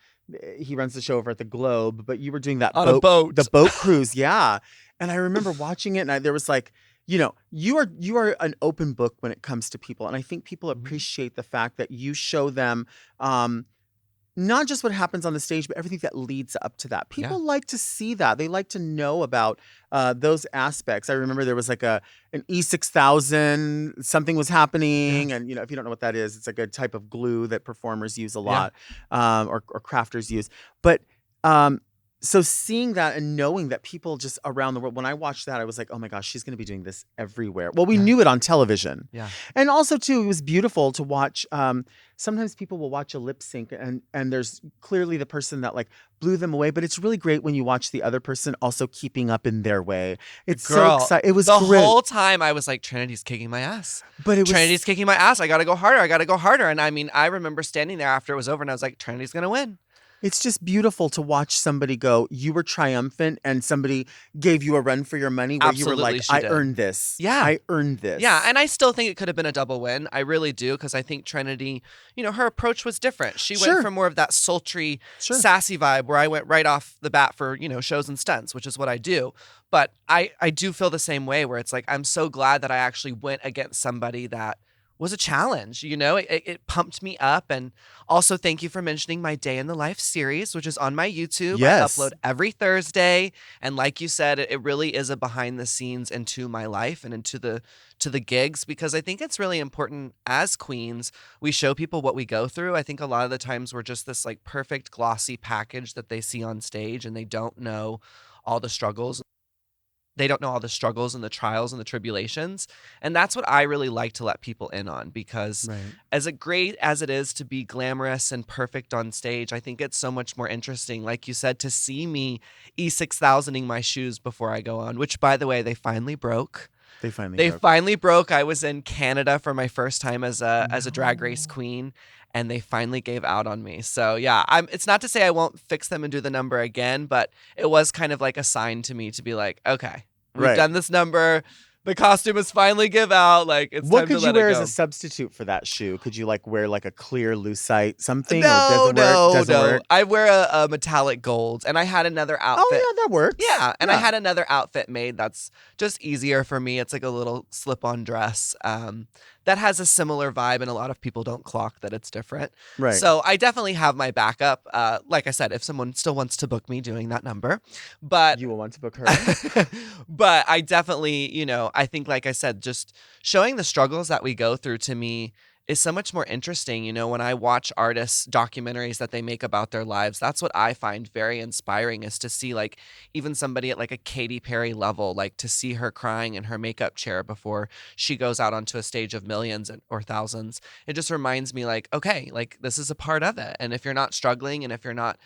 He runs the show over at the Globe, but you were doing that On a boat. the boat cruise. Yeah. And I remember watching it, and there was like, you are an open book when it comes to people, and I think people Mhm. appreciate the fact that you show them not just what happens on the stage, but everything that leads up to that. Yeah. People like to see that. They like to know about those aspects. I remember there was like an E6000, something was Yeah. happening, and if you don't know what that is, it's like a type of glue that performers use a Yeah. lot, or crafters use. But um, so seeing that and knowing that people just around the world, when I watched that, I was like, oh my gosh, she's going to be doing this everywhere. Well, we Yeah. knew it on television, Yeah. and also too, it was beautiful to watch. Sometimes people will watch a lip sync and there's clearly the person that like blew them away, but it's really great when you watch the other person also keeping up in their way. It's so Girl, exciting. It was the great, whole time I was like, Trinity's kicking my ass. but it Trinity's was kicking my ass. I gotta go harder. I gotta go harder. And I mean, I remember standing there after it was over and I was like, Trinity's gonna win. it's just beautiful to watch somebody go, you were triumphant and somebody gave you a run for your money where you were like, Absolutely, she I did. earned this. Yeah. I earned this. Yeah, and I still think it could have been a double win. I really do, because I think Trinity, her approach was different. She went Sure. for more of that sultry, Sure. sassy vibe where I went right off the bat for, shows and stunts, which is what I do. But I do feel the same way where it's like, I'm so glad that I actually went against somebody that was a challenge. It pumped me up. And also, thank you for mentioning my Day in the Life series, which is on my YouTube. Yes. I upload every Thursday. And like you said, it really is a behind the scenes into my life and into the gigs, because I think it's really important as queens, we show people what we go through. I think a lot of the times we're just this like perfect glossy package that they see on stage, and they don't know all the struggles. They don't know all the struggles and the trials and the tribulations. And that's what I really like to let people in on, because Right. as great as it is to be glamorous and perfect on stage, I think it's so much more interesting, like you said, to see me E6000ing my shoes before I go on, which, by the way, they finally broke. They finally They broke. finally broke. I was in Canada for my first time as a drag race No. queen, and they finally gave out on me. So yeah, it's not to say I won't fix them and do the number again, but it was kind of like a sign to me to be like, okay, we've Right. done this number. The costume is finally give out. Like, it's What time to could you let it wear as go. a substitute for that shoe? Could you like wear like a clear lucite something, or No, doesn't work? no, Doesn't no. work. I wear a metallic gold, and I had another outfit. Oh yeah, that works. Yeah, and I had another outfit made that's just easier for me. It's like a little slip-on dress that has a similar vibe, and a lot of people don't clock that it's different. Right. So I definitely have my backup. Like I said, if someone still wants to book me doing that number, but You will want to book her. but I definitely, I think, like I said, just showing the struggles that we go through to me is so much more interesting. When I watch artists' documentaries that they make about their lives, that's what I find very inspiring, is to see like even somebody at like a Katy Perry level, like to see her crying in her makeup chair before she goes out onto a stage of millions or thousands. It just reminds me like, okay, like this is a part of it. And if you're not struggling, and if you're not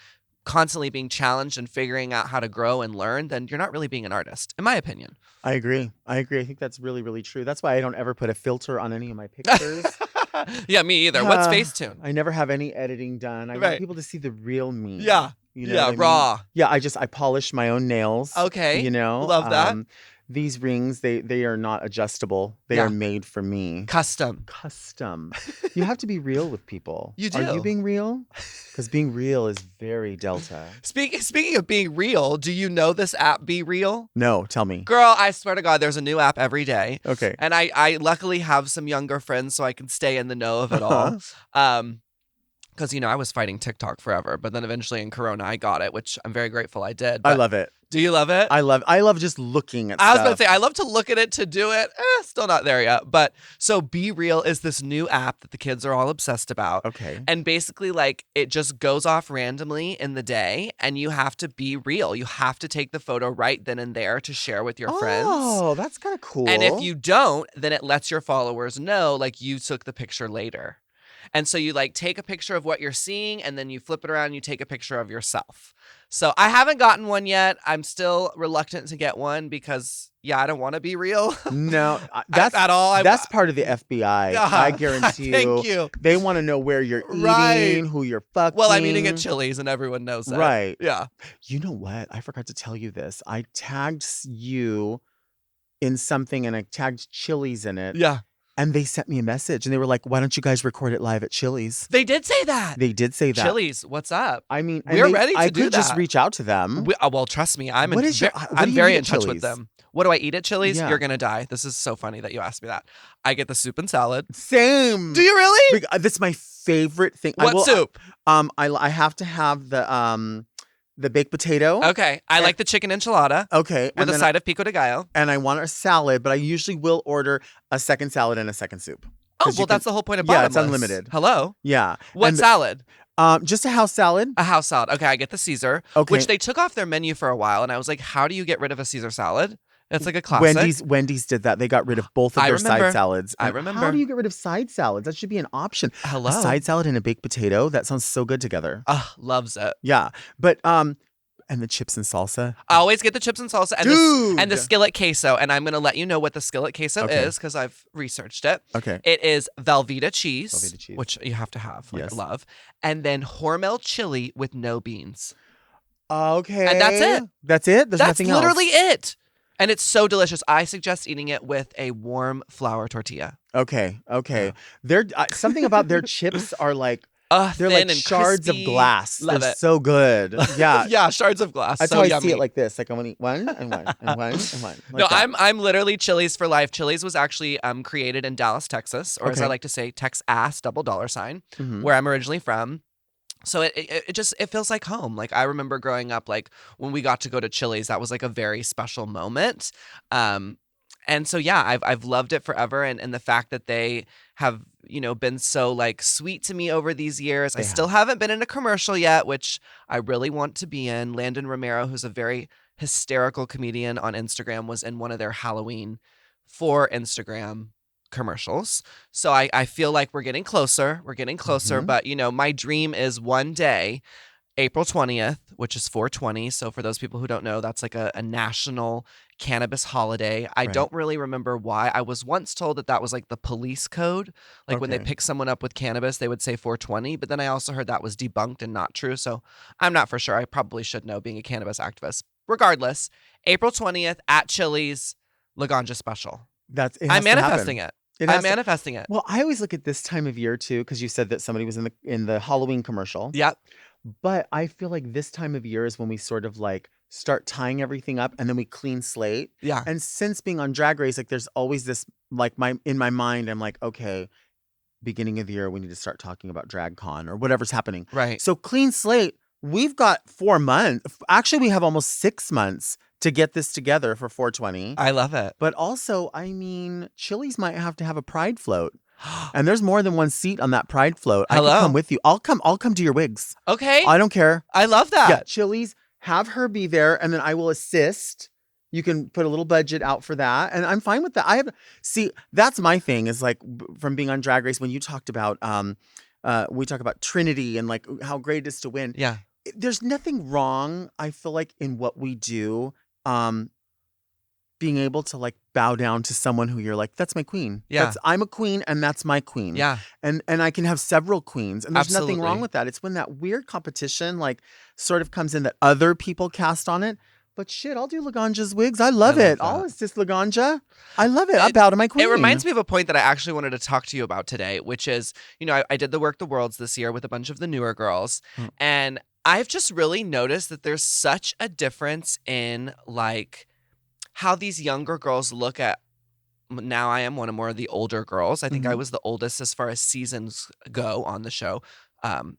constantly being challenged and figuring out how to grow and learn, then you're not really being an artist, in my opinion. I agree. I think that's really, really true. That's why I don't ever put a filter on any of my pictures. Yeah, me either. What's Facetune? I never have any editing done. I want Right. people to see the real me. Yeah. You know Yeah, what I mean? raw. Yeah, I polish my own nails. Okay. You know? Love that. These rings, they are not adjustable. They Yeah. are made for me. Custom. Custom. You have to be real with people. You Are do. you being real? Because being real is very Delta. Speaking of being real, do you know this app Be Real? No, tell me. Girl, I swear to God, there's a new app every day. Okay. And I luckily have some younger friends so I can stay in the know of it all. Because, I was fighting TikTok forever, but then eventually in Corona, I got it, which I'm very grateful I did. I But love it. do you love it? I love just looking at I was stuff. about to say, I love to look at it, to do it. Still not there yet. But so Be Real is this new app that the kids are all obsessed about. Okay. And basically, like, it just goes off randomly in the day, and you have to be real. You have to take the photo right then and there to share with your friends. Oh, that's kind of cool. And if you don't, then it lets your followers know, like, you took the picture later. And so you like take a picture of what you're seeing, and then you flip it around and you take a picture of yourself. So I haven't gotten one yet. I'm still reluctant to get one because, I don't want to be real. No, that's at all. That's part of the FBI. I guarantee you. Thank you. They want to know where you're eating, Right. who you're fucking. Well, I'm eating at Chili's, and everyone knows that. Right. Yeah. You know what? I forgot to tell you this. I tagged you in something, and I tagged Chili's in it. Yeah. And they sent me a message and they were like, why don't you guys record it live at Chili's? They did say that. They did say that. Chili's, what's up? I mean, we're ready to I do could just that. reach out to them. Well, trust me, I'm What do I'm you very eat in at touch with Chili's? them. What do I eat at Chili's? Yeah. You're gonna die. This is so funny that you asked me that. I get the soup and salad. Same. Do you really? That's my favorite thing. What soup? I have to have the baked potato. Okay, I like the chicken enchilada. Okay, with a side of pico de gallo. And I want a salad, but I usually will order a second salad and a second soup. Oh, well, that's the whole point of Bottomless. Yeah, it's unlimited. Hello. Yeah. What salad? Just a house salad. A house salad. Okay, I get the Caesar, Okay. which they took off their menu for a while, and I was like, how do you get rid of a Caesar salad? It's like a classic. Wendy's did that. They got rid of both of their side salads. I And remember. How do you get rid of side salads? That should be an option. Hello. A side salad and a baked potato. That sounds so good together. Loves it. Yeah. But and the chips and salsa. I always get the chips and salsa and the skillet queso. And I'm going to let you know what the skillet queso is because I've researched it. Okay. It is Velveeta cheese, which you have to have. Like, Yes. love. And then Hormel chili with no beans. Okay. And that's it. That's it? There's That's nothing else? literally it. And it's so delicious. I suggest eating it with a warm flour tortilla. Okay. They're something about their chips are like they're Thin like and shards crispy. of glass. Love They're it. so good. Yeah. Yeah, shards of glass. That's so how I yummy. see it like this. Like I want to eat one and one and one and one. Like No, that. I'm literally Chili's for life. Chili's was actually created in Dallas, Texas, or as I Okay. like to say, Texas $, Mhm. where I'm originally from. So it just feels like home. Like I remember growing up, like when we got to go to Chili's, that was like a very special moment. And so yeah, I've loved it forever, and the fact that they have been so like sweet to me over these years. I still haven't been in a commercial yet, which I really want to be in. Landon Romero, who's a very hysterical comedian on Instagram, was in one of their Halloween for Instagram commercials. So I feel like we're getting closer. Mhm. But my dream is one day, April 20th, which is 420. So for those people who don't know, that's like a national cannabis holiday. I Right. don't really remember why. I was once told that was like the police code. Like when they Okay. pick someone up with cannabis, they would say 420. But then I also heard that was debunked and not true. So I'm not for sure. I probably should know, being a cannabis activist. Regardless, April 20th at Chili's, Laganja special. I'm manifesting it. I'm manifesting it. Well, I always look at this time of year too, because you said that somebody was in the Halloween commercial. Yep. But I feel like this time of year is when we sort of like start tying everything up and then we clean slate. Yeah. And since being on Drag Race, like there's always this like in my mind, I'm like, okay, beginning of the year, we need to start talking about Drag Con or whatever's happening. Right. So clean slate, we've got 4 months. Actually, we have almost 6 months to get this together for 420. I love it. But also, I mean, Chili's might have to have a pride float. And there's more than one seat on that pride float. I Hello? can come with you. I'll come to your wigs. Okay. I don't care. I love that. Yeah, Chili's, have her be there and then I will assist. You can put a little budget out for that. And I'm fine with that. That's my thing is like from being on Drag Race when you talked about we talk about Trinity and like how great it is to win. Yeah. There's nothing wrong, I feel like, in what we do. Being able to like bow down to someone who you're like, that's my queen. Yeah. I'm a queen and that's my queen. Yeah. And I can have several queens. And there's nothing wrong Absolutely. with that. It's when that weird competition like sort of comes in that other people cast on it. But shit, I'll do Laganja's wigs. I love it. that. I'll assist Laganja. I love it. I bow to my queen. It reminds me of a point that I actually wanted to talk to you about today, which is, I did the Work the Worlds this year with a bunch of the newer girls. And I've just really noticed that there's such a difference in like how these younger girls look at. Now I am one of more of the older girls. I think I was the oldest as far as seasons go on the show.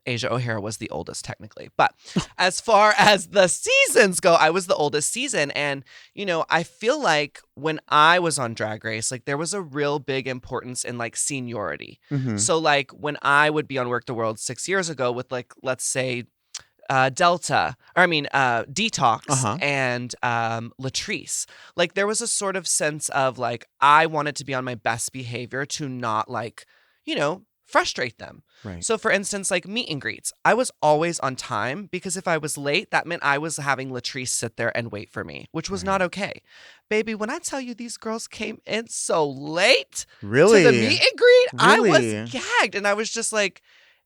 Asia O'Hara was the oldest technically, but as far as the seasons go, I was the oldest season. And, I feel like when I was on Drag Race, like there was a real big importance in like seniority. Mhm. So like when I would be on Work the World 6 years ago with like, let's say, Detox and Latrice. Like there was a sort of sense of like I wanted to be on my best behavior to not like, frustrate them. Right. So for instance, like meet and greets, I was always on time because if I was late, that meant I was having Latrice sit there and wait for me, which was not okay. Baby, when I tell you these girls came in so late Really? to the meet and greet, I Really? was gagged and I was just like,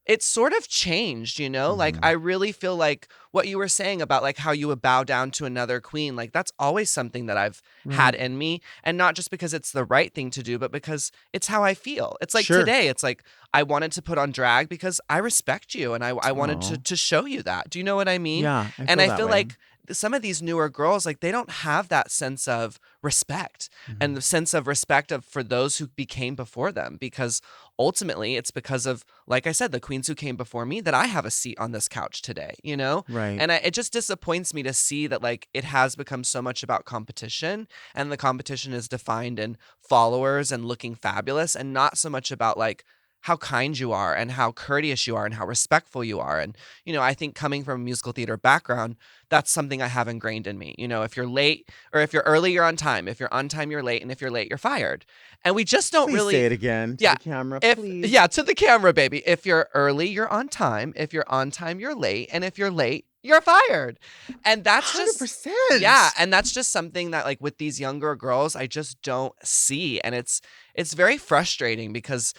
it's sort of changed, you know? Like, Mhm. I really feel like what you were saying about, like, how you would bow down to another queen, like, that's always something that I've had Right. in me, and not just because it's the right thing to do, but because it's how I feel. It's like Sure. today, it's like, I wanted to put on drag because I respect you, and I wanted Oh. to show you that. Do you know what I mean? Yeah, I And feel I that feel way. like some of these newer girls, like, they don't have that sense of respect and Mhm. the sense of respect of for those who became before them, because ultimately it's because of, like I said, the queens who came before me that I have a seat on this couch today, you know? Right. And it just disappoints me to see that, like, it has become so much about competition, and the competition is defined in followers and looking fabulous, and not so much about, like, how kind you are and how courteous you are and how respectful you are. And, you know, I think coming from a musical theater background, that's something I have ingrained in me. You know, if you're late or if you're early, you're on time. If you're on time, you're late. And if you're late, you're fired. And we just don't Please say really, it again to yeah. the camera, If, please. yeah, to the camera, baby. If you're early, you're on time. If you're on time, you're late. And if you're late, you're fired. And that's just, yeah. 100%. And that's just something that, like, with these younger girls, I just don't see. And it's very frustrating because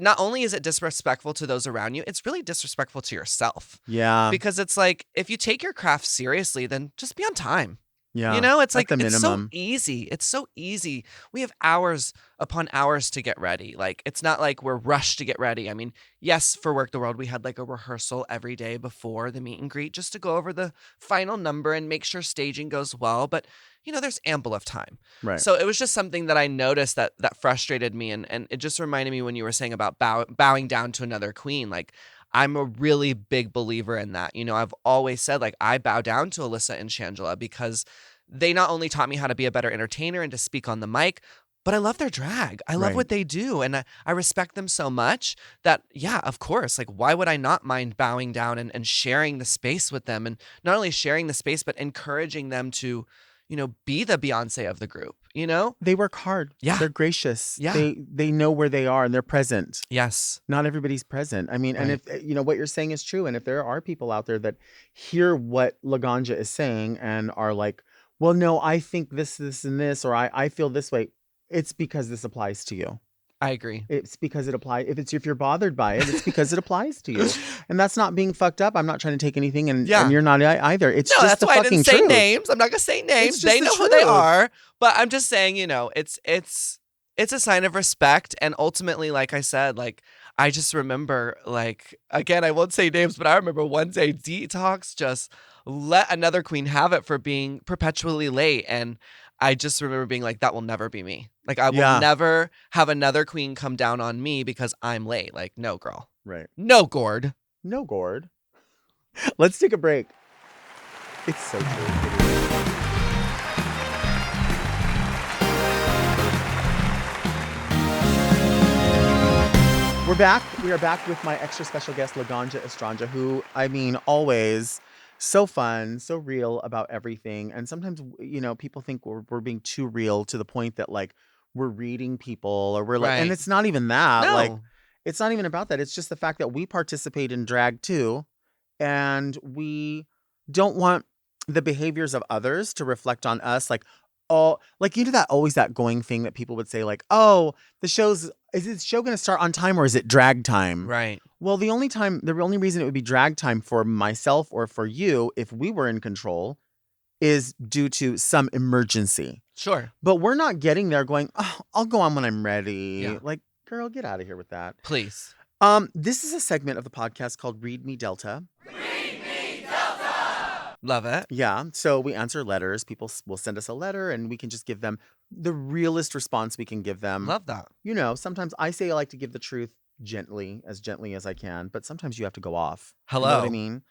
not only is it disrespectful to those around you, it's really disrespectful to yourself. Yeah. Because it's like, if you take your craft seriously, then just be on time. You Yeah. know, it's At like, the it's so minimum. easy. It's so easy. We have hours upon hours to get ready. Like, it's not like we're rushed to get ready. I mean, yes, for Work the World, we had like a rehearsal every day before the meet and greet just to go over the final number and make sure staging goes well. But, you know, there's ample of time. Right. So it was just something that I noticed that frustrated me. And it just reminded me when you were saying about bowing down to another queen. Like, I'm a really big believer in that. You know, I've always said, like, I bow down to Alyssa and Shangela because they not only taught me how to be a better entertainer and to speak on the mic, but I love their drag. I love Right. what they do. And I respect them so much that, yeah, of course, like, why would I not mind bowing down and sharing the space with them? And not only sharing the space, but encouraging them to, you know, be the Beyonce of the group, you know? They work hard. Yeah. They're gracious. Yeah. They know where they are and they're present. Yes. Not everybody's present. I mean, and Right. if you know what you're saying is true, and if there are people out there that hear what Laganja is saying and are like, well, no, I think this, and this, or I feel this way, it's because this applies to you. I agree. It's because it applies. If you're bothered by it, it's because it applies to you. And that's not being fucked up. I'm not trying to take anything, and Yeah. you're not either. It's No, just that's the why I didn't fucking say truth. names. I'm not gonna say names. just They the know who they truth. are. But I'm just saying, you know, it's a sign of respect. And ultimately, like I said, like, I just remember, like, again, I won't say names, but I remember one day Detox just let another queen have it for being perpetually late. And I just remember being like, that will never be me. Like, I will Yeah. never have another queen come down on me because I'm late. Like, no, girl. Right. No, Gord. No, Gord. Let's take a break. It's so true. It is. We're back. We are back with my extra special guest, Laganja Estranja, who, I mean, always so fun, so real about everything. And sometimes, you know, people think we're being too real to the point that, like, we're reading people or we're like, and Right. it's not even that. Like, No. it's not even about that. It's just the fact that we participate in drag too. And we don't want the behaviors of others to reflect on us. Like, all, like, you know, that always that going thing that people would say, like, oh, is this show going to start on time or is it drag time? Right. Well, the only reason it would be drag time for myself or for you, if we were in control, is due to some emergency. Sure. But we're not getting there going, oh, I'll go on when I'm ready. Yeah. Like, girl, get out of here with that. Please. This is a segment of the podcast called Read Me Delta. Love it. Yeah. So we answer letters. People will send us a letter and we can just give them the realest response we can give them. Love that. You know, sometimes I say I like to give the truth gently as I can, but sometimes you have to go off. You know what I Hello. mean?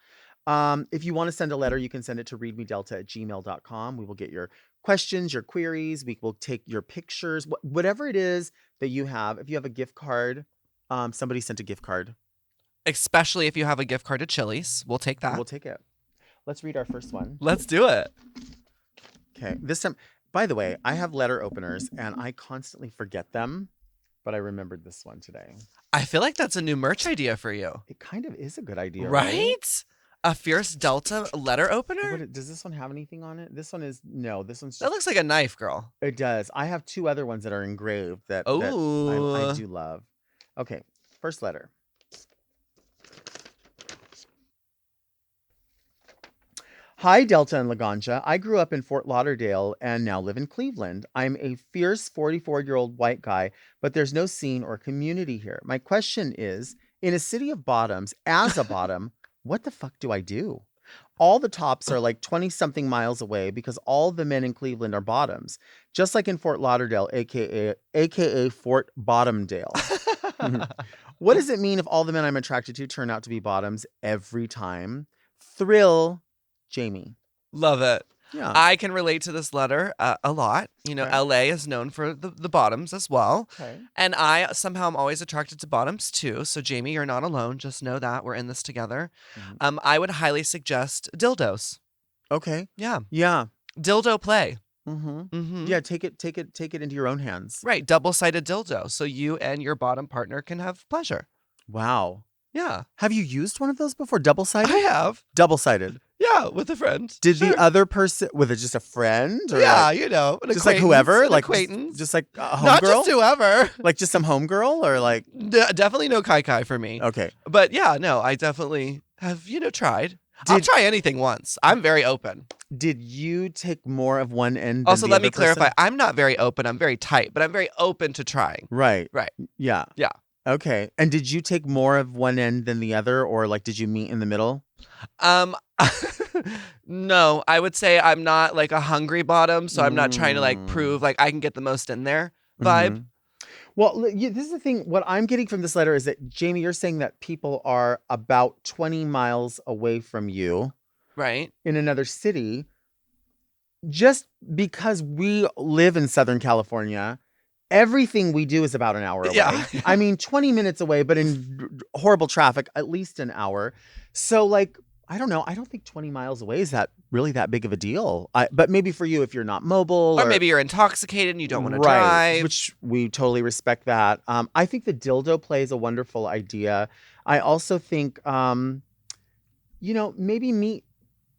If you want to send a letter, you can send it to readmedelta@gmail.com. We will get your questions, your queries. We will take your pictures, whatever it is that you have. If you have a gift card, somebody sent a gift card. Especially if you have a gift card to Chili's. We'll take that. We'll take it. Let's read our first one. Let's do it. Okay. This time, by the way, I have letter openers and I constantly forget them, but I remembered this one today. I feel like that's a new merch idea for you. It kind of is a good idea, Right? A Fierce Delta letter opener? Does this one have anything on it? This one is, no, this one's That just, looks like a knife, girl. it does. I have two other ones that are engraved that I Oh. do love. Okay. First letter. Hi, Delta and Laganja. I grew up in Fort Lauderdale and now live in Cleveland. I'm a fierce 44-year-old white guy, but there's no scene or community here. My question is, in a city of bottoms, as a bottom, what the fuck do I do? All the tops are like 20 something miles away because all the men in Cleveland are bottoms, just like in Fort Lauderdale, aka Fort Bottomdale. What does it mean if all the men I'm attracted to turn out to be bottoms every time? Thrill, Jamie. Love it. Yeah. I can relate to this letter a lot. You know, Okay. LA is known for the bottoms as well. Okay. And I somehow am always attracted to bottoms too. So, Jamie, you're not alone. Just know that we're in this together. Mhm. I would highly suggest dildos. Okay. Yeah. Yeah. Dildo play. Mm-hmm. Yeah. Take it into your own hands. Right. Double-sided dildo. So you and your bottom partner can have pleasure. Wow. Yeah. Have you used one of those before? Double-sided? I have. Double-sided. Yeah. With a friend. Did Sure. the other person, was it just a friend? Or Yeah. like, You know, an just like acquaintance, whoever? an Like acquaintance. just like a Not just homegirl? whoever. Like just some homegirl or like, Definitely no kai for me. okay. But yeah, no, I definitely have, tried. I'll try anything once. I'm very open. Did you take more of one end than Also, the let other me clarify. person? I'm not very open. I'm very tight, but I'm very open to trying. Right. Right. Yeah. Yeah. Okay. And did you take more of one end than the other, or like did you meet in the middle? No, I would say I'm not like a hungry bottom, so I'm not trying to like Mm. prove like I can get the most in there vibe. Mhm. Well, this is the thing. What I'm getting from this letter is that, Jamie, you're saying that people are about 20 miles away from you Right. in another city. Just because we live in Southern California, everything we do is about an hour away. Yeah. I mean, 20 minutes away, but in horrible traffic, at least an hour. So, like, I don't know. I don't think 20 miles away is that really that big of a deal. But maybe for you, if you're not mobile, Or maybe you're intoxicated and you don't want to right, drive. which we totally respect that. I think the dildo play is a wonderful idea. I also think, maybe meet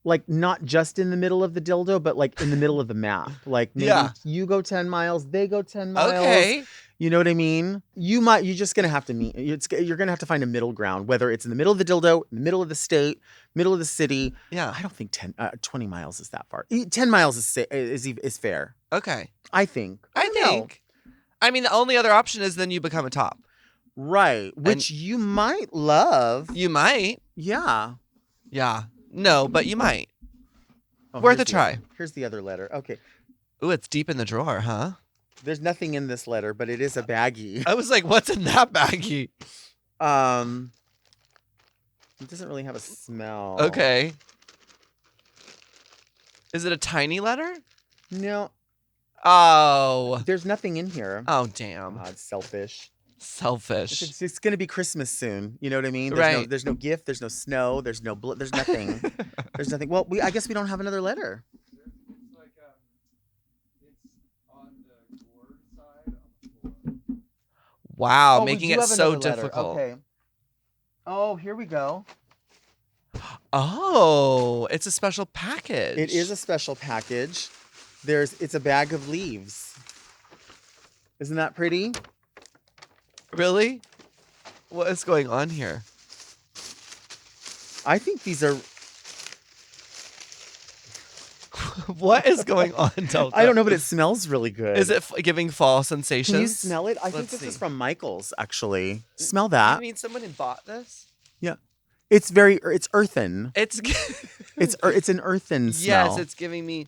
like not just in the middle of the dildo, but like in the middle of the map. Like maybe Yeah. you go 10 miles, they go 10 miles. Okay. You know what I mean? You're just going to have to meet. You're going to have to find a middle ground, whether it's in the middle of the dildo, in the middle of the state, middle of the city. Yeah. I don't think 20 miles is that far. 10 miles is fair. Okay. I think. I don't know. think. I mean, the only other option is then you become a top. Right. Which you might love. You might. Yeah. Yeah. No, but you might. Oh, Worth here's a try. Here's the other letter. Okay. Ooh, it's deep in the drawer, huh? There's nothing in this letter, but it is a baggie. I was like, what's in that baggie? It doesn't really have a smell. Okay. Is it a tiny letter? No, Oh. there's nothing in here. Oh, damn. God, selfish. Selfish. It's going to be Christmas soon. You know what I mean? Right. There's no gift. There's no snow. There's there's nothing. There's nothing. Well, I guess we don't have another letter. It's like it's on the gourd side on the floor. Wow, Oh, we making do it have so another letter. difficult. Okay. Oh, here we go. Oh, it's a special package. It is a special package. It's a bag of leaves. Isn't that pretty? Really? What is going on here? I think these are. What is going on, Delta? I don't know, but it smells really good. Is it giving fall sensations? Can you smell it? I think Let's this is see. from Michael's, actually. Smell You that. mean someone had bought this? Yeah. It's earthen. It's It's an earthen smell. yes, it's giving me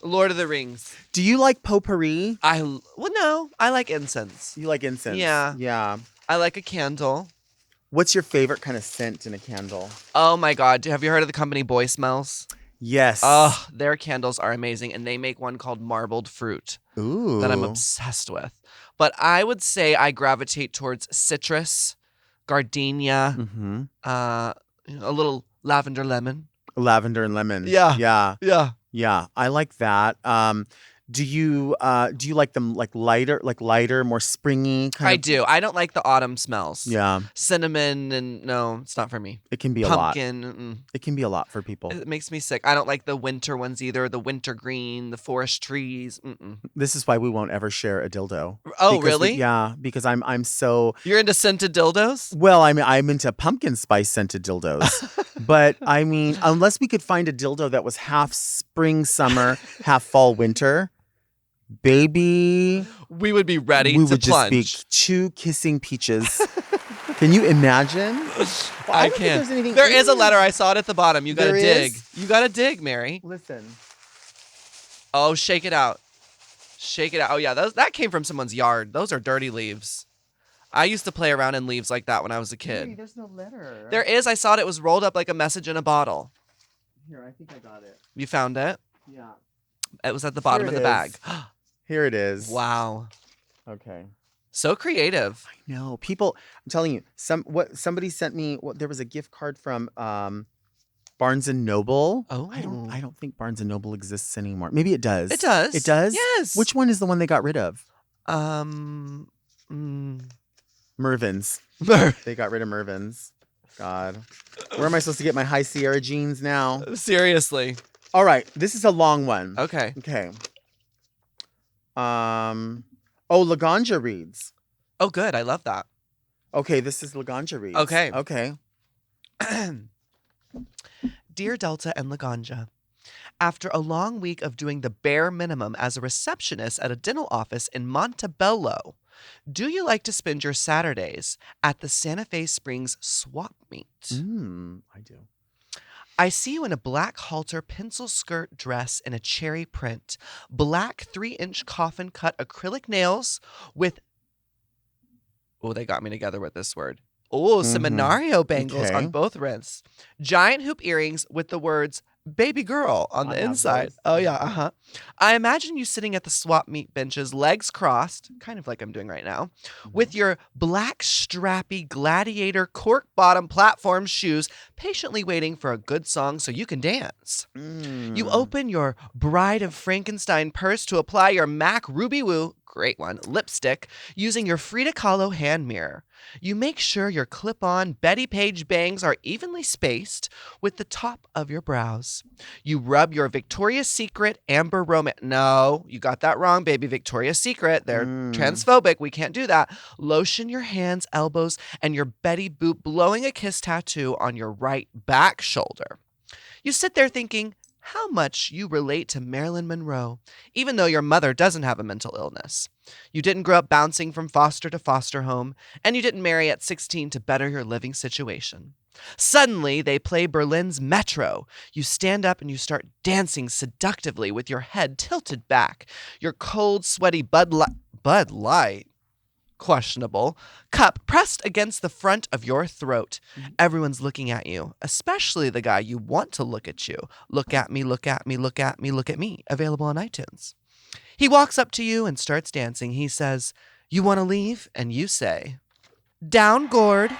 Lord of the Rings. Do you like potpourri? No, I like incense. You like incense? Yeah. Yeah. I like a candle. What's your favorite kind of scent in a candle? Oh my God, have you heard of the company Boy Smells? Yes. Oh, their candles are amazing, and they make one called Marbled Fruit Ooh. that I'm obsessed with. But I would say I gravitate towards citrus, gardenia, Mm-hmm. a little lavender lemon. Lavender and lemon. Yeah. Yeah. Yeah. Yeah. I like that. Do you like them like lighter, more springy kind I of? do. I don't like the autumn smells. Yeah, Cinnamon and no, it's not for me. it can be a lot. Pumpkin. Mm-mm. It can be a lot for people. It makes me sick. I don't like the winter ones either. The winter green, the forest trees. Mm-mm. This is why we won't ever share a dildo. Oh, Because really? yeah, because I'm so You're into scented dildos? well. I'm into pumpkin spice scented dildos, but I mean, unless we could find a dildo that was half spring, summer, half fall, winter, baby, We would be ready we to would just be plunge. two kissing peaches. Can you imagine? Well, I don't think can. there's anything There is a in- letter. I saw it at the bottom. You gotta There dig. is? You gotta dig, Mary. Listen. Oh, shake it out. Shake it out. Oh, yeah. That came from someone's yard. Those are dirty leaves. I used to play around in leaves like that when I was a Mary, kid. there's no letter. There is. I saw it. It was rolled up like a message in a bottle. Here, I think I got it. You found it? Yeah. It was at the bottom Here of it the bag. Here it is. Wow. Okay. So creative. No, people. I'm telling you, somebody sent me. There was a gift card from Barnes and Noble. Oh. I don't think Barnes and Noble exists anymore. Maybe it does. It does. It does. Yes. Which one is the one they got rid of? Mm, Mervyn's. They got rid of Mervyn's. God, where am I supposed to get my High Sierra jeans now? Seriously. All right, this is a long one. Okay. Okay. Oh, Laganja reads. Oh, good. I love that. Okay, this is Laganja reads. Okay. Okay. Dear Delta and Laganja, after a long week of doing the bare minimum as a receptionist at a dental office in Montebello, do you like to spend your Saturdays at the Santa Fe Springs swap meet? I do. I see you in a black halter pencil skirt dress in a cherry print, black 3-inch coffin cut acrylic nails with, oh, they got me together with this word. Oh, seminario bangles Okay. on both wrists, giant hoop earrings with the words baby girl on I the have inside. those. Oh, yeah, uh-huh. I imagine you sitting at the swap meet benches, legs crossed, kind of like I'm doing right now, with your black strappy gladiator cork bottom platform shoes, patiently waiting for a good song so you can dance. You open your Bride of Frankenstein purse to apply your MAC Ruby Woo, great one, lipstick, using your Frida Kahlo hand mirror. You make sure your clip-on Betty Page bangs are evenly spaced with the top of your brows. You rub your Victoria's Secret Amber Romance. No, you got that wrong, baby. Victoria's Secret. They're transphobic. We can't do that. Lotion your hands, elbows, and your Betty Boop blowing a kiss tattoo on your right back shoulder. You sit there thinking how much you relate to Marilyn Monroe, even though your mother doesn't have a mental illness. You didn't grow up bouncing from foster to foster home, and you didn't marry at 16 to better your living situation. Suddenly, they play Berlin's Metro. You stand up and you start dancing seductively with your head tilted back, your cold, sweaty Bud Light, questionable, cup pressed against the front of your throat. Everyone's looking at you, especially the guy you want to look at you. Look at me, look at me, look at me, look at me. Available on iTunes. He walks up to you and starts dancing. He says, "You want to leave?" And you say, "Down, gourd."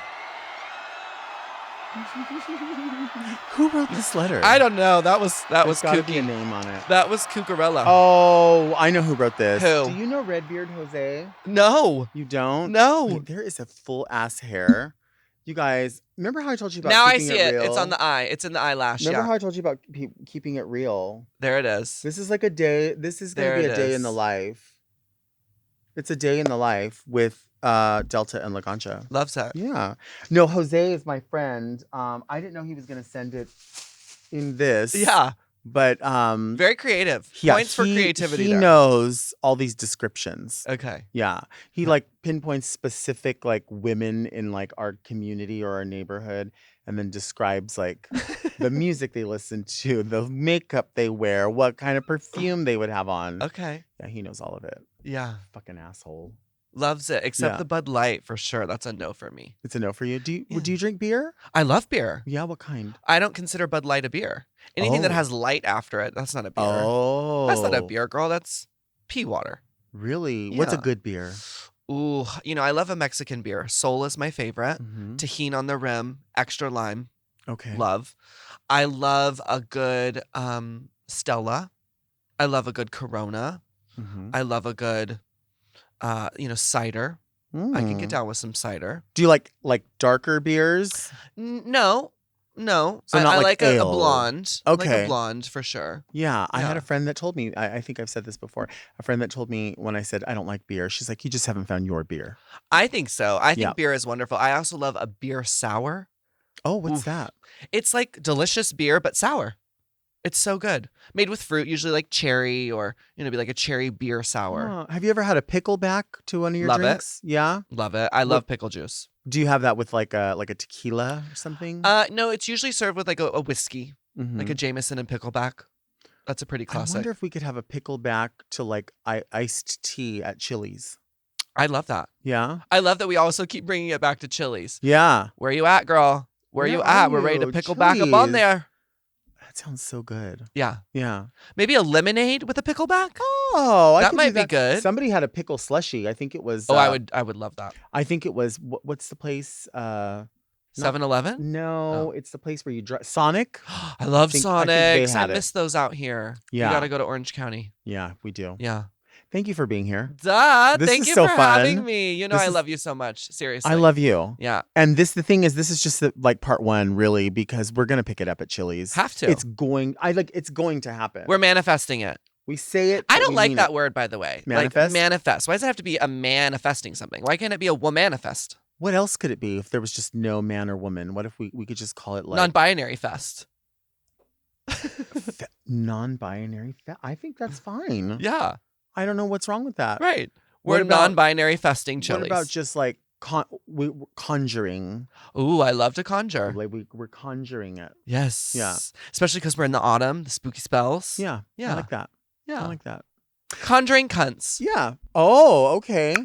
Who wrote this letter? I don't know. That was There's gotta be a kooky. name on it. That was Cucarella. Oh, I know who wrote this. Who? Do you know Redbeard Jose? No. You don't? No. Wait, there is a full ass hair. You guys, remember how I told you about Now I keeping see it. real? It's on the eye. It's in the eyelash. Remember Yeah. how I told you about keeping it real? There it is. This is like a day. This is going to There be it a day in is. the life. It's a day in the life with Delta and Laganja. Loves that. Yeah. No, Jose is my friend. I didn't know he was going to send it in this. Yeah. But Very creative. yeah, Points for creativity He there. knows all these descriptions. Okay. Yeah. He like pinpoints specific like women in like our community or our neighborhood and then describes like the music they listen to, the makeup they wear, what kind of perfume they would have on. Okay. Yeah, he knows all of it. Yeah. Fucking asshole. Loves it. Except Yeah. the Bud Light for sure. That's a no for me. It's a no for you. Do Yeah. you drink beer? I love beer. Yeah, what kind? I don't consider Bud Light a beer. Anything that Oh. has light after it, that's not a beer. Oh. That's not a beer, girl. That's pea water. Really? What's a Yeah. good beer? Ooh, I love a Mexican beer. Sol is my favorite. Mhm. Tajin on the rim, extra lime. Okay. Love. I love a good Stella. I love a good Corona. Mhm. I love a good, cider. I can get Mm. down with some cider. Do you like darker beers? No, no. So not I like like a ale. blonde. I like a Okay. blonde for sure. Yeah, I had Yeah. a friend that told me, I think I've said this before, a friend that told me when I said I don't like beer, she's like, you just haven't found your beer. I think so. I Yeah. think beer is wonderful. I also love a beer sour. Oh, what's Oof. that? It's like delicious beer, but sour. It's so good. Made with fruit, usually like cherry or, be like a cherry beer sour. Have you ever had a pickleback to one of your Love it. drinks? Yeah. Love it. I What- love pickle juice. Do you have that with like a tequila or something? No, it's usually served with like a whiskey, like a Mhm. Jameson and pickleback. That's a pretty I classic. wonder if we could have a pickleback to like iced tea at Chili's. I love that. Yeah. I love that we also keep bringing it back to Chili's. Yeah. Where you at, girl? Where you Where at? are We're ready to you? pickle back up on Chili's. there. That sounds so good. Yeah. Yeah. Maybe a lemonade with a pickleback? Oh, I That could might do be good. Somebody had a pickle slushy. I think it was. Oh, I would love that. I think it was. What's the place? 7-Eleven? No, it's the place where you drive. Sonic. I love I think Sonics. they I had it. miss those out here. Yeah. You got to go to Orange County. Yeah, we do. Yeah. Thank you for being here. Duh. This Thank is you so for fun. having me. You know This I is- love you so much. Seriously. I love you. Yeah. And the thing is, this is just like part one, really, because we're gonna pick it up at Chili's. Have to. It's going to happen. We're manifesting it. We say it. I but don't we like mean that it. word, by the way. Manifest? Like manifest. Why does it have to be a manifesting something? Why can't it be a womanifest? What else could it be if there was just no man or woman? What if we could just call it like Non-binary fest. non-binary? I think that's fine. Yeah. I don't know what's wrong with that. Right. What We're about- non-binary festing Chili's. What about just like conjuring? Ooh, I love to conjure. Like we're conjuring it. Yes. Yeah. Especially because we're in the autumn, the spooky spells. Yeah. Yeah. I like that. Yeah. I like that. Conjuring cunts. Yeah. Oh, okay.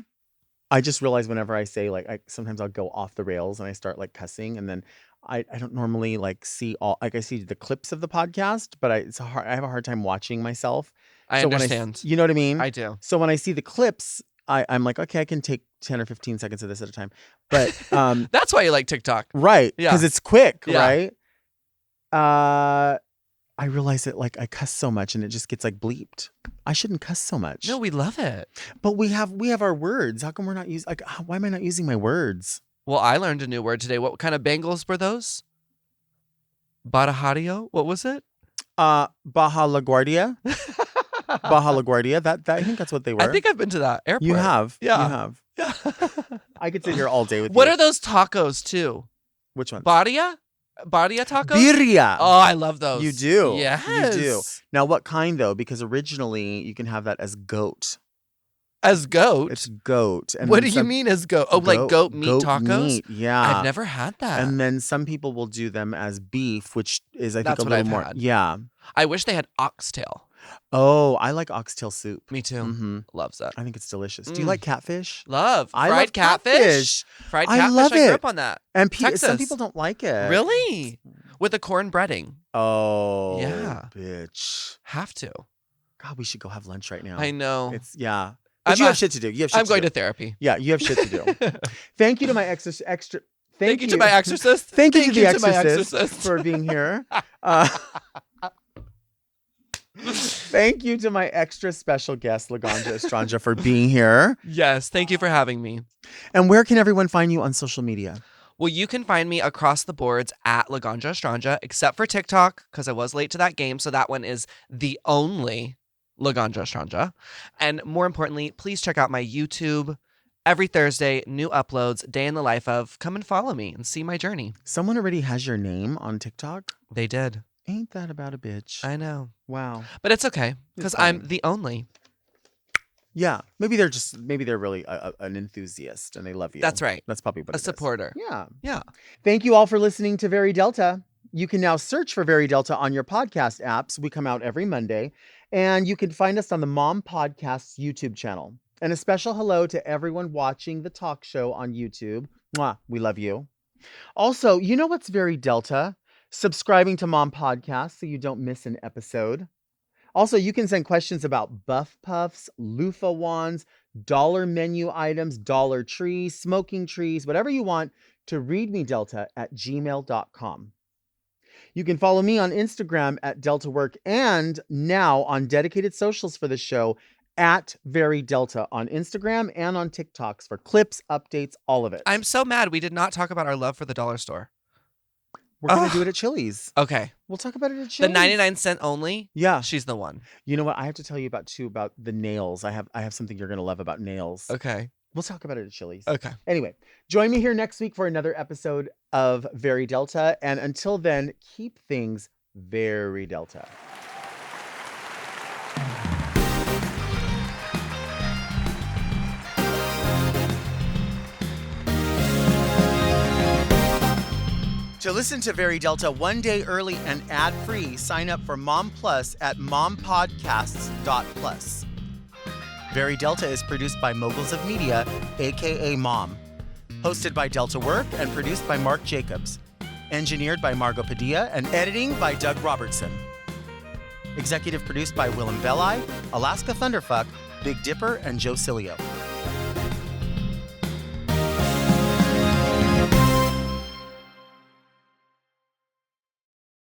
I just realized whenever I say like, sometimes I'll go off the rails and I start like cussing, and then I don't normally like see I see the clips of the podcast, but I have a hard time watching myself. I So when understand. you know what I mean? I do. So when I see the clips, I'm like, okay, I can take 10 or 15 seconds of this at a time. But That's why you like TikTok. right, Yeah. because it's quick, Yeah. right? I realize that like I cuss so much and it just gets like bleeped. I shouldn't cuss so much. No, we love it. But we have our words. How come we're not using why am I not using my words? Well, I learned a new word today. What kind of bangles were those? Badajario? What was it? Baja LaGuardia. Baja LaGuardia. That I think that's what they were. I think I've been to that airport. you have. Yeah. You have. Yeah. I could sit here all day with What you. are those tacos too? Which one? Badia? Badia tacos? Birria. Oh, I love those. You do. Yes. You do. Now, what kind though? Because originally you can have that as goat. As goat? It's goat. And What then do you mean as goat? Oh, like goat meat tacos? Meat, yeah. I've never had that. And then some people will do them as beef, which is I think That's a what little I've more. had. Yeah. I wish they had oxtail. Oh, I like oxtail soup. Me too. Mm-hmm. Loves that. I think it's delicious. Do you like catfish? Love. I Fried love catfish. Fried I catfish. love I grew it. up on that. And some Texas. people don't like it. Really? With the corn breading. Oh, Yeah. bitch. Have to. God, we should go have lunch right now. I know. It's yeah. But I'm you a- have shit to do. You have shit I'm to going do. to therapy. Yeah, you have shit to do. Thank you to my extra. Thank you to my exorcist. Thank you to the my exorcist exorcist. for being here. Thank you to my extra special guest, Laganja Estranja, for being here. Yes, thank you for having me. And where can everyone find you on social media? Well, you can find me across the boards at Laganja Estranja, except for TikTok, because I was late to that game. So that one is the only Laganja Estranja. And more importantly, please check out my YouTube. Every Thursday, new uploads, day in the life of. Come and follow me and see my journey. Someone already has your name on TikTok? They did. Ain't that about a bitch? I know. Wow. But it's okay, because fine. I'm the only. Yeah. Maybe they're really an enthusiast and they love you. That's right. That's probably what A it is. supporter. Yeah. Yeah. Thank you all for listening to Very Delta. You can now search for Very Delta on your podcast apps. We come out every Monday. And you can find us on the Mom Podcasts YouTube channel. And a special hello to everyone watching the talk show on YouTube. Mwah, we love you. Also, you know what's Very Delta? Subscribing to Mom Podcasts so you don't miss an episode. Also, you can send questions about Buff Puffs, loofah wands, dollar menu items, Dollar Tree, smoking trees, whatever you want to readmedelta@gmail.com. You can follow me on Instagram at DeltaWork and now on dedicated socials for the show at Very Delta on Instagram and on TikToks for clips, updates, all of it. I'm so mad we did not talk about our love for the dollar store. We're going Ugh. to do it at Chili's. Okay. We'll talk about it at The Chili's. 99-cent only? Yeah. She's the one. You know what? I have to tell you about the nails. I have something you're going to love about nails. Okay. We'll talk about it at Chili's. Okay. Anyway, join me here next week for another episode of Very Delta. And until then, keep things very Delta. To listen to Very Delta one day early and ad-free, sign up for Mom Plus at mompodcasts.plus. Very Delta is produced by Moguls of Media, aka Mom. Hosted by Delta Work and produced by Mark Jacobs. Engineered by Margot Padilla and editing by Doug Robertson. Executive produced by Willem Belli, Alaska Thunderfuck, Big Dipper, and Joe Cilio.